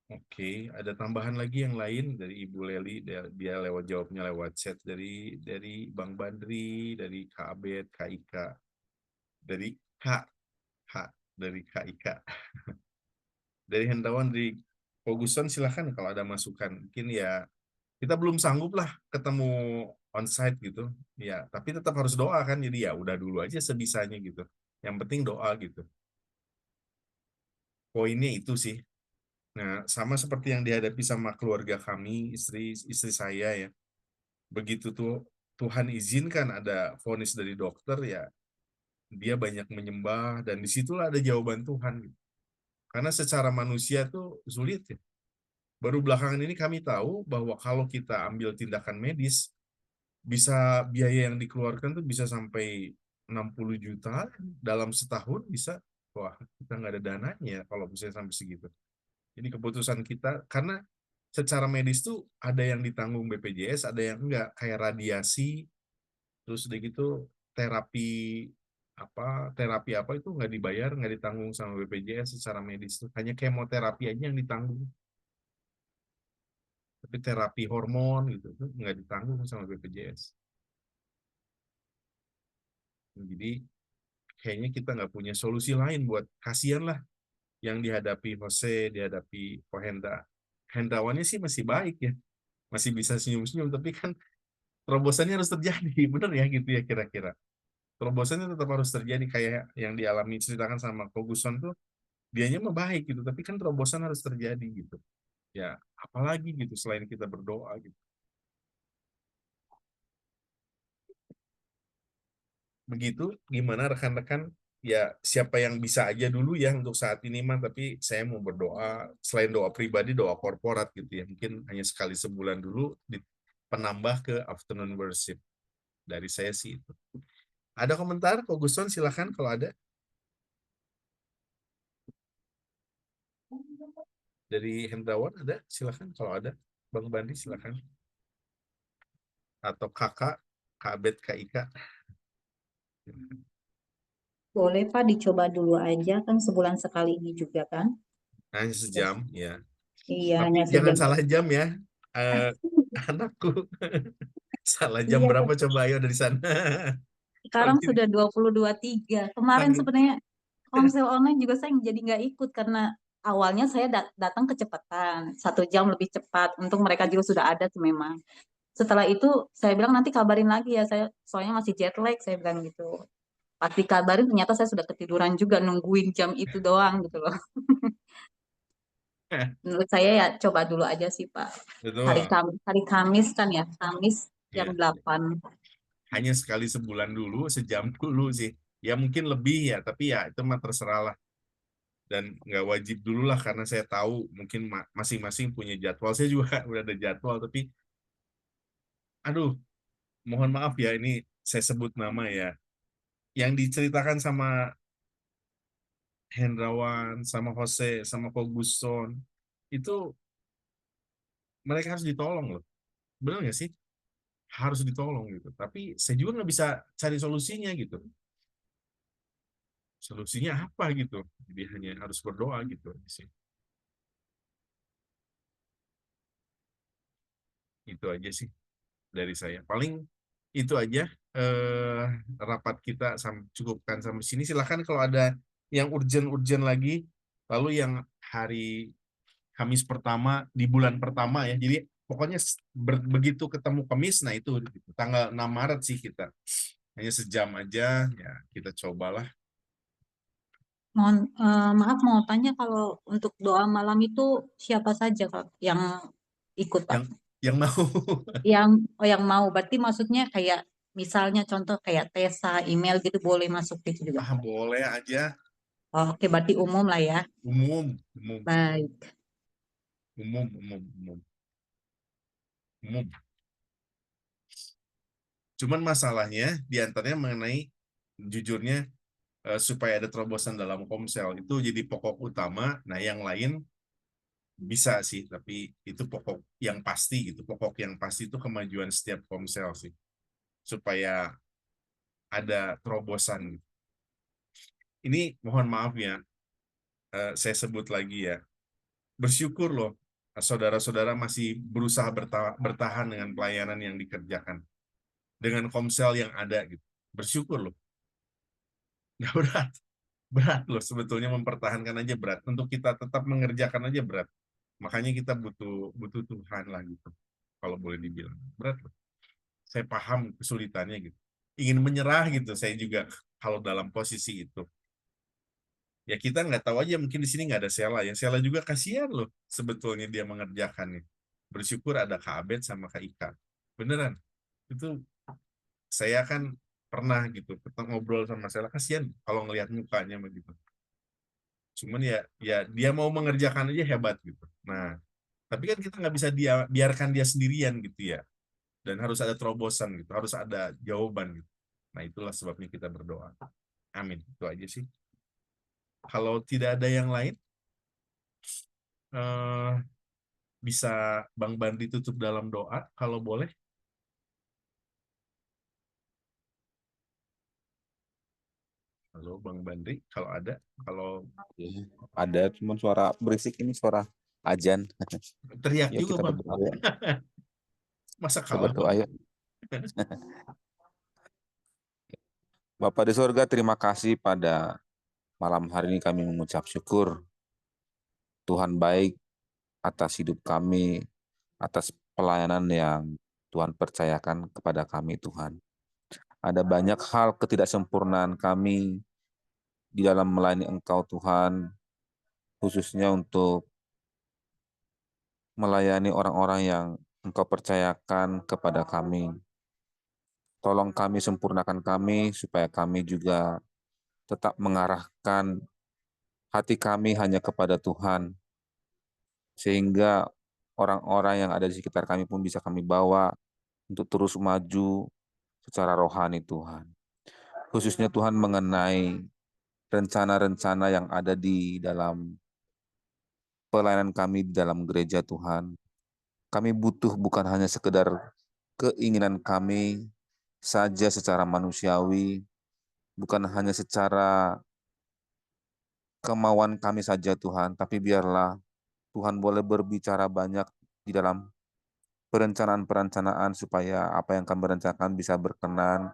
Oke, ada tambahan lagi yang lain dari Ibu Leli, dia lewat jawabnya lewat chat dari Bang Bandri, dari Kak Abed, Kak Ika, dari Kak dari Kak Ika, dari Hendrawan, dari Poguson, silahkan kalau ada masukan. Mungkin ya kita belum sanggup lah ketemu onsite gitu, ya tapi tetap harus doa kan, jadi ya udah dulu aja sebisanya gitu. Yang penting doa gitu. Poinnya itu sih. Nah, sama seperti yang dihadapi sama keluarga kami, istri saya ya. Begitu tuh Tuhan izinkan ada vonis dari dokter ya, dia banyak menyembah dan disitulah ada jawaban Tuhan. Gitu. Karena secara manusia tuh sulit ya. Baru belakangan ini kami tahu bahwa kalau kita ambil tindakan medis, bisa biaya yang dikeluarkan tuh bisa sampai 60 juta dalam setahun bisa. Wah, kita nggak ada dananya kalau misalnya sampai segitu. Jadi keputusan kita, karena secara medis tuh ada yang ditanggung BPJS, ada yang enggak, kayak radiasi, terus udah gitu terapi apa itu nggak dibayar, nggak ditanggung sama BPJS secara medis tuh. Hanya kemoterapi aja yang ditanggung. Tapi terapi hormon gitu tuh nggak ditanggung sama BPJS. Jadi kayaknya kita nggak punya solusi lain buat kasihan lah yang dihadapi Jose, dihadapi Kohenda. Hendrawannya sih masih baik ya, masih bisa senyum-senyum, tapi kan terobosannya harus terjadi, bener ya gitu ya kira-kira. Terobosannya tetap harus terjadi kayak yang dialami ceritakan sama Koguson tuh, dianya mah baik gitu, tapi kan terobosan harus terjadi gitu. Ya, apalagi gitu selain kita berdoa gitu. Begitu, gimana rekan-rekan? Ya, siapa yang bisa aja dulu ya untuk saat ini mah, tapi saya mau berdoa, selain doa pribadi, doa korporat gitu ya. Mungkin hanya sekali sebulan dulu, penambah ke afternoon worship. Dari saya sih itu. Ada komentar, Ko Guston silakan kalau ada. Dari Hendrawan ada, silakan kalau ada. Bang Bandi silakan. Atau kakak, Kak Abed, Kak Ika. Boleh Pak, dicoba dulu aja kan sebulan sekali ini juga kan. Hanya sejam, ya. Iya, Tapi hanya jangan sejam. salah jam ya, anakku. Salah jam Iya, berapa coba ayo dari sana. sekarang sudah 20.23. Kemarin sebenarnya komsel online juga saya jadi nggak ikut karena awalnya saya datang kecepatan, 1 jam lebih cepat. Untung mereka juga sudah ada tuh memang. Setelah itu saya bilang nanti kabarin lagi ya, saya soalnya masih jet lag, saya bilang gitu. Pas dikabarin ternyata saya sudah ketiduran juga nungguin jam itu doang gitu loh. Menurut saya ya coba dulu aja sih Pak. Betul. Hari Kamis kan ya, Kamis jam Iya. 8. Hanya sekali sebulan dulu, sejam dulu sih. Ya mungkin lebih ya, tapi ya itu mah terserah lah. Dan nggak wajib dulu lah, karena saya tahu mungkin masing-masing punya jadwal. Saya juga udah ada jadwal, tapi aduh, mohon maaf ya, ini saya sebut nama ya. Yang diceritakan sama Hendrawan, sama Jose, sama Koguson, itu mereka harus ditolong loh. Benar nggak sih? Harus ditolong gitu. Tapi saya juga nggak bisa cari solusinya gitu. Solusinya apa gitu? Jadi hanya harus berdoa gitu sih. Itu aja sih dari saya. Paling itu aja rapat kita cukupkan sampai sini. Silahkan kalau ada yang urgent-urgent lagi. Lalu yang hari Kamis pertama di bulan pertama ya. Jadi pokoknya begitu ketemu Kamis, nah itu gitu. Tanggal 6 Maret sih kita. Hanya sejam aja ya, kita cobalah. Maaf mau tanya kalau untuk doa malam itu siapa saja Kak yang ikut Pak? Yang mau. Yang mau berarti maksudnya kayak misalnya contoh kayak Tesa, email gitu boleh masuk gitu juga. Boleh aja. Oh, oke berarti umum lah ya. Umum. Baik. Umum. Cuman masalahnya diantaranya mengenai jujurnya supaya ada terobosan dalam Komsel itu jadi pokok utama. Nah yang lain bisa sih, tapi itu pokok yang pasti gitu. Pokok yang pasti itu kemajuan setiap Komsel sih, supaya ada terobosan. Ini mohon maaf ya, saya sebut lagi ya, bersyukur loh saudara-saudara masih berusaha bertahan dengan pelayanan yang dikerjakan, dengan komsel yang ada gitu. Bersyukur loh. Nggak berat. Berat loh sebetulnya, mempertahankan aja berat. Untuk kita tetap mengerjakan aja berat. Makanya kita butuh Tuhan lah gitu. Kalau boleh dibilang. Berat loh. Saya paham kesulitannya gitu. Ingin menyerah gitu saya juga kalau dalam posisi itu. Ya kita nggak tahu aja, mungkin di sini nggak ada Sela. Yang Sela juga kasihan loh sebetulnya dia mengerjakannya. Bersyukur ada Kak Abed sama Kak Ika. Beneran. Itu saya kan pernah gitu ngobrol sama Sela, kasihan kalau ngelihat mukanya begitu. Cuman ya dia mau mengerjakan aja hebat gitu. Nah, tapi kan kita nggak bisa biarkan dia sendirian gitu ya. Dan harus ada terobosan gitu, harus ada jawaban gitu. Nah, itulah sebabnya kita berdoa. Amin. Itu aja sih. Kalau tidak ada yang lain, bisa Bang Bandi tutup dalam doa kalau boleh. Halo Bang Bandi, kalau ada, kalau Ada cuma suara berisik, ini suara ajan. teriak Yuk juga kita Bang. berdoa ya. Masa Kita kalah berdoa Bang? ya. Bapa di surga, terima kasih pada malam hari ini kami mengucap syukur. Tuhan baik atas hidup kami, atas pelayanan yang Tuhan percayakan kepada kami, Tuhan. Ada banyak hal ketidaksempurnaan kami di dalam melayani Engkau, Tuhan, khususnya untuk melayani orang-orang yang Engkau percayakan kepada kami. Tolong kami, sempurnakan kami, supaya kami juga tetap mengarahkan hati kami hanya kepada Tuhan, sehingga orang-orang yang ada di sekitar kami pun bisa kami bawa untuk terus maju secara rohani, Tuhan. Khususnya Tuhan mengenai rencana-rencana yang ada di dalam pelayanan kami di dalam gereja, Tuhan. Kami butuh bukan hanya sekedar keinginan kami saja secara manusiawi, bukan hanya secara kemauan kami saja, Tuhan, tapi biarlah Tuhan boleh berbicara banyak di dalam perencanaan-perencanaan supaya apa yang kami rencanakan bisa berkenan,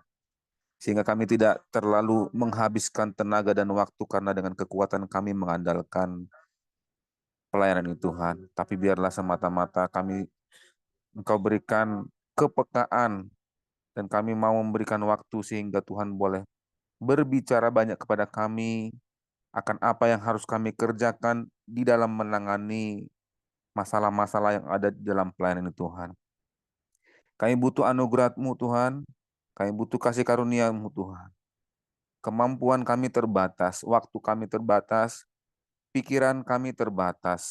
sehingga kami tidak terlalu menghabiskan tenaga dan waktu karena dengan kekuatan kami mengandalkan pelayanan ini, Tuhan. Tapi biarlah semata-mata kami Engkau berikan kepekaan, dan kami mau memberikan waktu sehingga Tuhan boleh berbicara banyak kepada kami akan apa yang harus kami kerjakan di dalam menangani masalah-masalah yang ada di dalam pelayanan ini, Tuhan. Kami butuh anugerah-Mu, Tuhan. Kami butuh kasih karunia-Mu, Tuhan. Kemampuan kami terbatas, waktu kami terbatas, pikiran kami terbatas.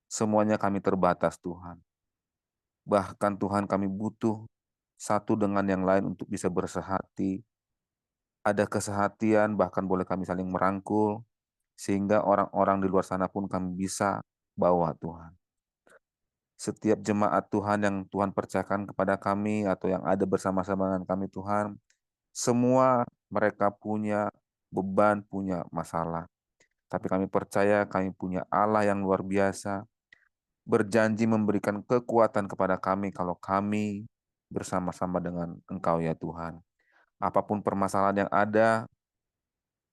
Semuanya kami terbatas, Tuhan. Bahkan Tuhan, kami butuh satu dengan yang lain untuk bisa bersehati. Ada kesehatian, bahkan boleh kami saling merangkul, sehingga orang-orang di luar sana pun kami bisa bawa, Tuhan. Setiap jemaat Tuhan yang Tuhan percayakan kepada kami atau yang ada bersama-sama dengan kami, Tuhan, semua mereka punya beban, punya masalah. Tapi kami percaya kami punya Allah yang luar biasa, berjanji memberikan kekuatan kepada kami kalau kami bersama-sama dengan Engkau, ya Tuhan. Apapun permasalahan yang ada,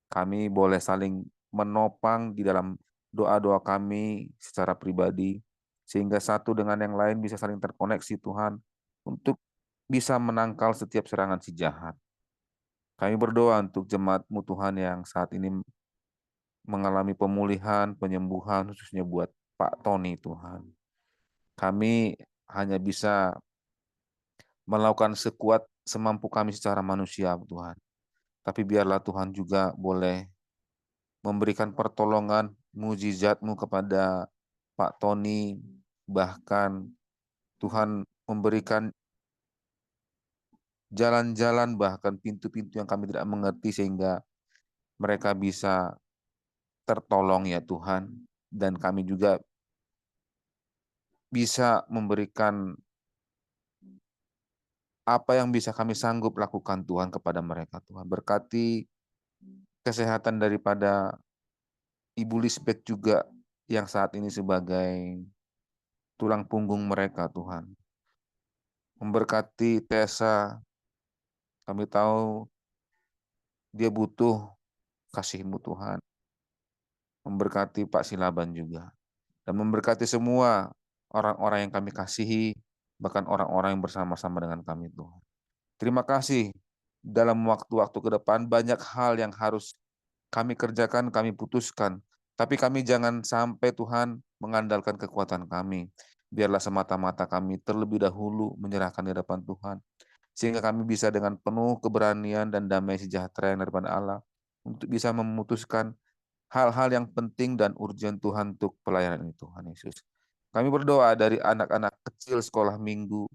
kami boleh saling menopang di dalam doa-doa kami secara pribadi, sehingga satu dengan yang lain bisa saling terkoneksi, Tuhan, untuk bisa menangkal setiap serangan si jahat. Kami berdoa untuk jemaat-Mu, Tuhan, yang saat ini mengalami pemulihan, penyembuhan, khususnya buat Pak Tony, Tuhan. Kami hanya bisa melakukan sekuat semampu kami secara manusia, Tuhan. Tapi biarlah Tuhan juga boleh memberikan pertolongan, mujizat-Mu kepada Pak Tony, bahkan Tuhan memberikan jalan-jalan, bahkan pintu-pintu yang kami tidak mengerti, sehingga mereka bisa tertolong, ya Tuhan. Dan kami juga bisa memberikan apa yang bisa kami sanggup lakukan Tuhan kepada mereka Tuhan. Berkati kesehatan daripada Ibu Lisbeth juga yang saat ini sebagai tulang punggung mereka Tuhan. Memberkati Tessa, kami tahu dia butuh kasih-Mu Tuhan. Memberkati Pak Silaban juga. Dan memberkati semua orang-orang yang kami kasihi, bahkan orang-orang yang bersama-sama dengan kami Tuhan. Terima kasih. Dalam waktu-waktu ke depan banyak hal yang harus kami kerjakan, kami putuskan. Tapi kami jangan sampai Tuhan mengandalkan kekuatan kami. Biarlah semata-mata kami terlebih dahulu menyerahkan di hadapan Tuhan. Sehingga kami bisa dengan penuh keberanian dan damai sejahtera yang daripada Allah untuk bisa memutuskan hal-hal yang penting dan urgent Tuhan untuk pelayanan ini Tuhan Yesus. Kami berdoa dari anak-anak kecil sekolah minggu,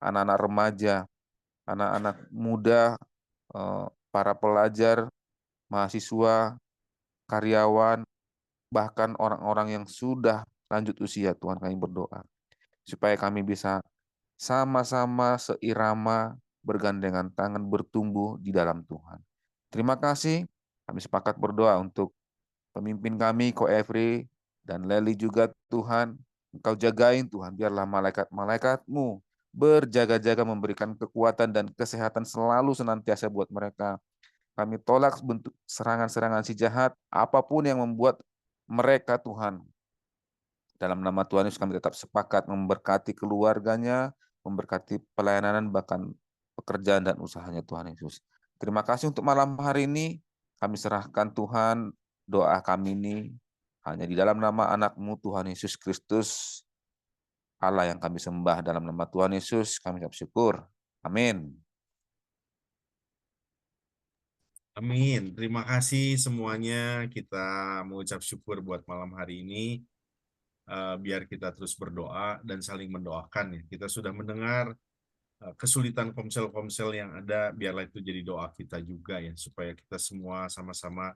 anak-anak remaja, anak-anak muda, para pelajar, mahasiswa, karyawan, bahkan orang-orang yang sudah lanjut usia Tuhan, kami berdoa supaya kami bisa sama-sama seirama bergandengan tangan bertumbuh di dalam Tuhan. Terima kasih. Kami sepakat berdoa untuk pemimpin kami, Ko Efri dan Leli juga Tuhan. Engkau jagain Tuhan, biarlah malaikat-malaikatmu berjaga-jaga memberikan kekuatan dan kesehatan selalu senantiasa buat mereka. Kami tolak bentuk serangan-serangan si jahat, apapun yang membuat mereka Tuhan. Dalam nama Tuhan Yesus kami tetap sepakat memberkati keluarganya, memberkati pelayanan, bahkan pekerjaan dan usahanya Tuhan Yesus. Terima kasih untuk malam hari ini. Kami serahkan Tuhan doa kami ini hanya di dalam nama anak-Mu Tuhan Yesus Kristus, Allah yang kami sembah. Dalam nama Tuhan Yesus kami ucap syukur. Amin. Amin. Terima kasih semuanya. Kita mengucap syukur buat malam hari ini. Biar kita terus berdoa dan saling mendoakan ya. Kita sudah mendengar kesulitan komsel-komsel yang ada, biarlah itu jadi doa kita juga ya, supaya kita semua sama-sama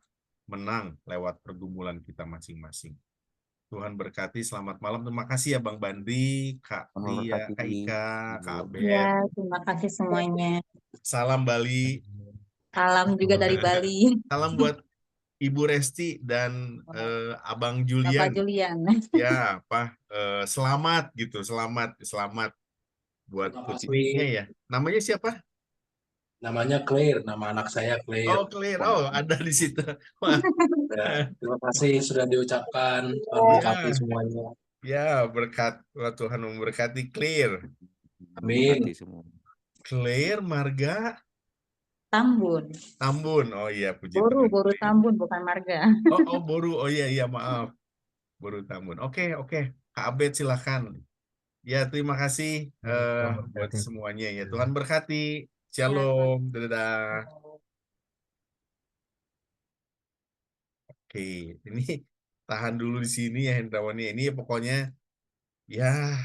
menang lewat pergumulan kita masing-masing. Tuhan berkati, selamat malam. Terima kasih ya Bang Bandri, Kak Lia, Kak Ika, Kak Abed. Ya, terima kasih semuanya. Salam Bali. Salam juga dari Bali. Salam buat Ibu Resti dan Abang Bapak Julian. Julian. Ya, selamat gitu, selamat buat putrinya ya. Namanya siapa? Namanya Claire, nama anak saya Claire. Oh, Claire. Oh, ada di situ. Wah. Ya, terima kasih sudah diucapkan. Tuhan berkati semuanya. Ya, berkat Tuhan memberkati Claire. Amin. Claire Marga Tambun. Tambun. Oh iya, puji Boru, Tuhan. Boru Tambun, bukan Marga. Oh, Boru. Oh iya, maaf. Boru Tambun. Oke. Kak Abed silakan. Ya, terima kasih buat semuanya ya. Tuhan berkati. Shalom. Dadah. Oke, ini tahan dulu di sini ya Hendrawan. Ini pokoknya ya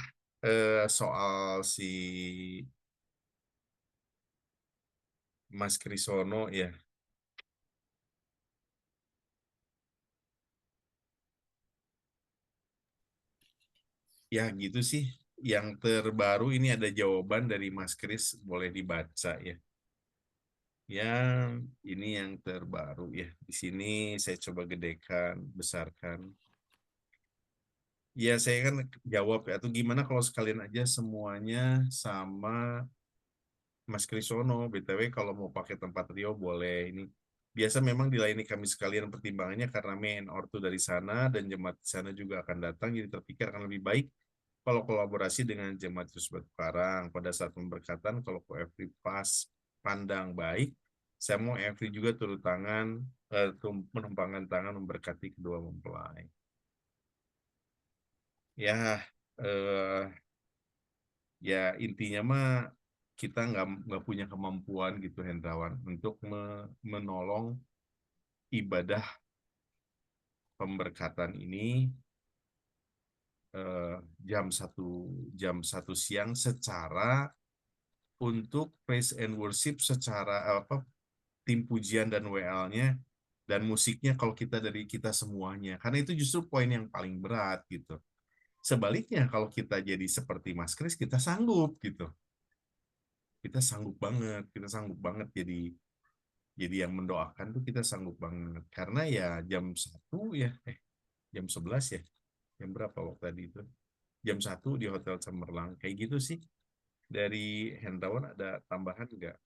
soal si Mas Krisono ya. Ya gitu sih. Yang terbaru ini ada jawaban dari Mas Kris, boleh dibaca ya. Yang ini yang terbaru ya. Di sini saya coba gedekan, besarkan. Ya saya kan jawab ya. Atau gimana kalau sekalian aja semuanya sama Mas Krisono. BTW kalau mau pakai tempat Rio boleh. Ini biasa memang dilayani kami sekalian pertimbangannya karena main ortu dari sana dan jemaat di sana juga akan datang. Jadi terpikir akan lebih baik kalau kolaborasi dengan jemaat Yesus Batu Karang pada saat pemberkatan. Kalau Every pas pandang baik, saya mau Every juga turut tangan, menumpangkan tangan memberkati kedua mempelai. Ya intinya mah kita nggak punya kemampuan gitu Hendrawan untuk menolong ibadah pemberkatan ini jam 1 siang secara untuk praise and worship secara tim pujian dan WL-nya dan musiknya kalau dari kita semuanya, karena itu justru poin yang paling berat gitu. Sebaliknya kalau kita jadi seperti Mas Kris, kita sanggup gitu. kita sanggup banget jadi yang mendoakan tuh kita sanggup banget karena ya jam 1 ya jam 11 ya jam berapa waktu tadi itu jam 1 di Hotel Cemerlang kayak gitu sih. Dari Hendrawan ada tambahan nggak?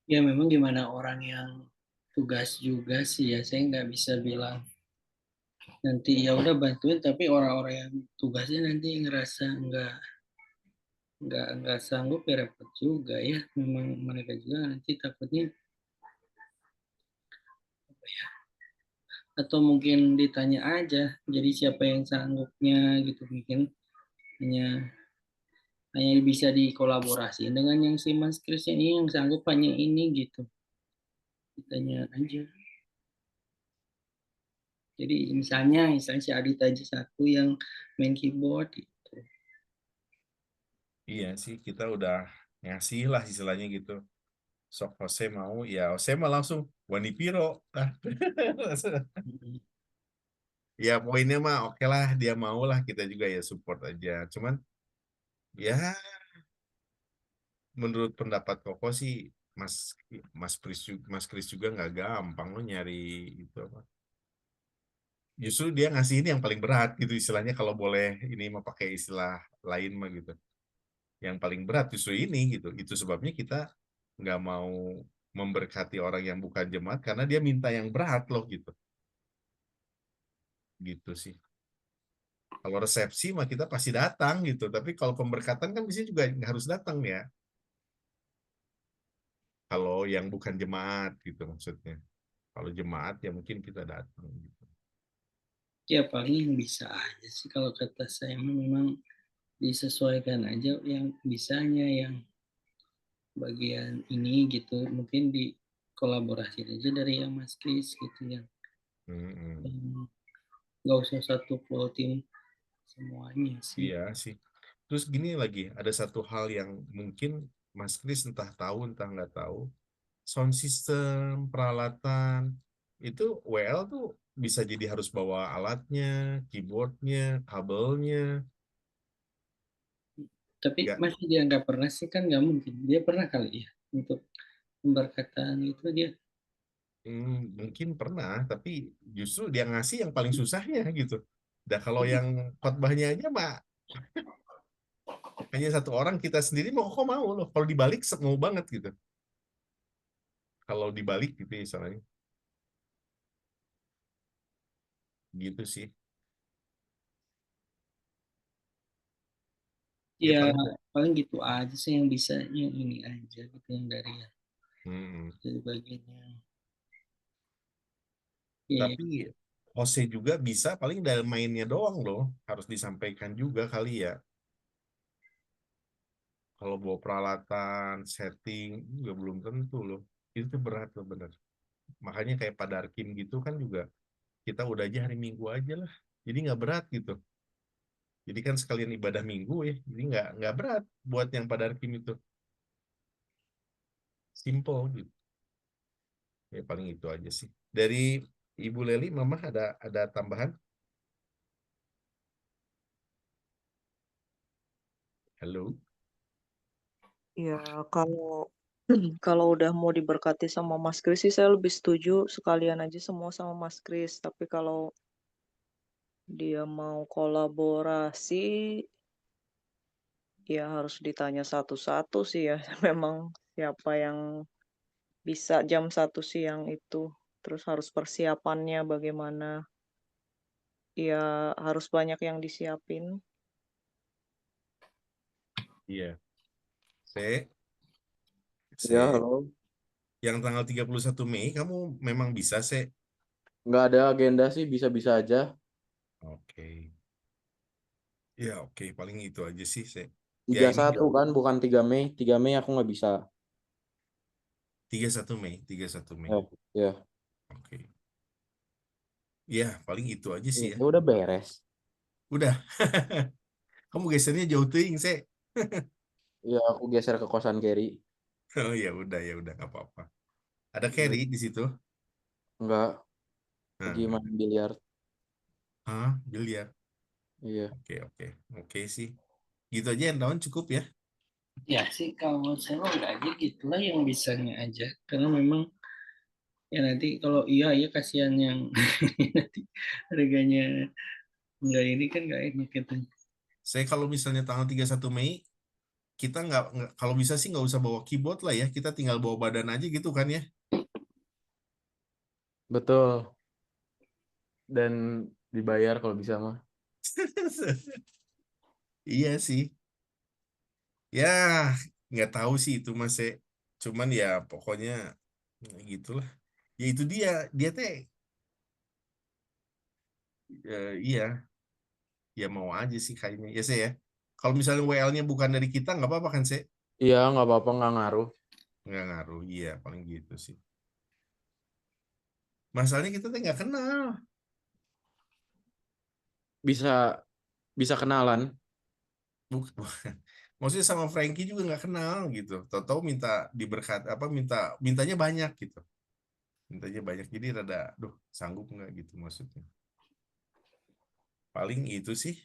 Ya memang gimana orang yang tugas juga sih ya, saya nggak bisa bilang nanti ya udah bantuin, tapi orang-orang yang tugasnya nanti ngerasa nggak sanggup ya repot juga ya. Memang mereka juga nanti takutnya atau mungkin ditanya aja jadi siapa yang sanggupnya gitu, mungkin hanya hanya bisa dikolaborasi dengan yang si Mas Kris ini yang sanggup hanya ini gitu, ditanya aja. Jadi misalnya si Adit aja satu yang main keyboard gitu. Iya sih kita udah ngasih lah istilahnya gitu. Sok Jose mau ya Jose mah langsung Wani Piro. Ya poinnya mah oke lah dia mau lah kita juga ya support aja. Cuman ya menurut pendapat Koko sih Mas Mas Kris juga nggak gampang lo nyari itu apa. Justru dia ngasih ini yang paling berat gitu istilahnya kalau boleh ini mah pakai istilah lain mah gitu. Yang paling berat justru ini gitu. Itu sebabnya kita nggak mau memberkati orang yang bukan jemaat karena dia minta yang berat loh gitu. Gitu sih. Kalau resepsi mah kita pasti datang gitu, tapi kalau pemberkatan kan bisa juga nggak harus datang ya. Kalau yang bukan jemaat gitu maksudnya. Kalau jemaat ya mungkin kita datang gitu. Ya paling yang bisa aja sih kalau kata saya memang disesuaikan aja yang bisanya, yang bagian ini gitu mungkin dikolaborasi aja dari yang Mas Kris gitu ya. Nggak usah satu full tim semuanya sih. Iya sih. Terus gini lagi, ada satu hal yang mungkin Mas Kris entah tahu entah nggak tahu, sound system, peralatan, itu WL tuh bisa jadi harus bawa alatnya, keyboardnya, kabelnya. Tapi Nggak, masih dia nggak pernah sih, kan nggak mungkin. Dia pernah kali ya untuk pemberkatan itu dia. mungkin pernah, tapi justru dia ngasih yang paling susahnya gitu. Dan kalau yang khotbahnya aja mah hanya satu orang kita sendiri mau kok mau loh. Kalau dibalik mau banget gitu. Kalau dibalik gitu misalnya. Gitu sih. Ya Ya paling paling gitu aja sih yang bisa, yang ini aja gitu yang dari ya dari bagiannya. Ya, tapi Jose juga bisa paling dalam mainnya doang loh. Harus disampaikan juga kali ya. Kalau bawa peralatan, setting, juga belum tentu loh. Itu tuh berat loh bener. Makanya kayak pada Arkim gitu kan juga kita udah aja hari Minggu aja lah. Jadi nggak berat gitu. Jadi kan sekalian ibadah Minggu ya. Jadi nggak berat buat yang pada Arkim itu. Simple gitu. Ya paling itu aja sih. Dari Ibu Leli, Mama ada tambahan? Halo. Ya, kalau kalau udah mau diberkati sama Mas Kris sih saya lebih setuju sekalian aja semua sama Mas Kris. Tapi kalau dia mau kolaborasi, ya harus ditanya satu-satu sih ya. Memang siapa yang bisa jam 1 siang itu. Terus harus persiapannya bagaimana. Ya harus banyak yang disiapin. Iya. Se, Ya, Se. halo. Yang tanggal 31 Mei kamu memang bisa, Se? Nggak ada agenda sih, bisa-bisa aja. Oke. Ya, oke. Paling itu aja sih, Se. Ya, ini 31 kan, bukan 3 Mei. 3 Mei aku nggak bisa. 31 Mei. 31 Mei. Ya. Oke. Ya, paling itu aja sih ya. Ya udah beres. Udah. Kamu gesernya jauh ting, Se. Ya, aku geser ke kosan Gary. Oh ya udah nggak apa-apa. Ada Carry di situ. Enggak, Nah, lagi nggak main ada. biliar. Hah, biliar. Iya. Oke sih. Gitu aja Hendrawan cukup ya. Ya sih kalau saya mau udah aja gitulah yang bisanya aja. Karena memang ya nanti kalau iya kasihan yang nanti harganya enggak ini kan enggak enak katanya. Saya kalau misalnya tanggal 31 Mei, kita kalau bisa sih nggak usah bawa keyboard lah ya. Kita tinggal bawa badan aja gitu kan ya. Betul. Dan dibayar kalau bisa mah. Iya sih. Ya, nggak tahu sih itu Mas. Cuman ya pokoknya gitulah. Ya itu dia teh iya, ya mau aja sih kayaknya. Ya saya ya. Kalau misalnya WL-nya bukan dari kita nggak apa-apa kan saya? Iya, nggak apa-apa, nggak ngaruh. Nggak ngaruh, iya paling gitu sih. Masalahnya kita tuh nggak kenal. Bisa kenalan. Bukan. Maksudnya sama Frankie juga nggak kenal gitu. Tahu-tahu minta diberkat mintanya banyak gitu. Mintanya banyak jadi rada, duh sanggup nggak gitu maksudnya. Paling itu sih.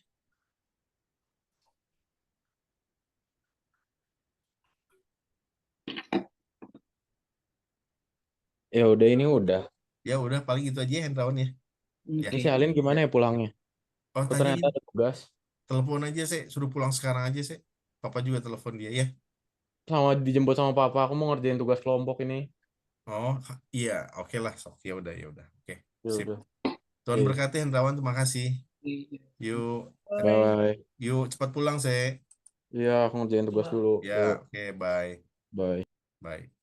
Ya udah, ini udah. Ya udah paling itu aja Hendrawan ya. Ya. Ini si Alin gimana ya pulangnya? Oh Oh, tadi ternyata ada tugas. telepon aja suruh pulang sekarang aja Papa juga telepon dia ya. Sama dijemput sama papa, aku mau ngerjain tugas kelompok ini. Oh iya, oke lah sok ya udah. Oke, Ya sip. udah. Tuhan Oke. berkati Hendrawan, terima kasih. Yuk, Bye. yuk cepat pulang Iya, aku ngerjain tugas dulu. Ya, Yuk. oke, bye. Bye. Bye.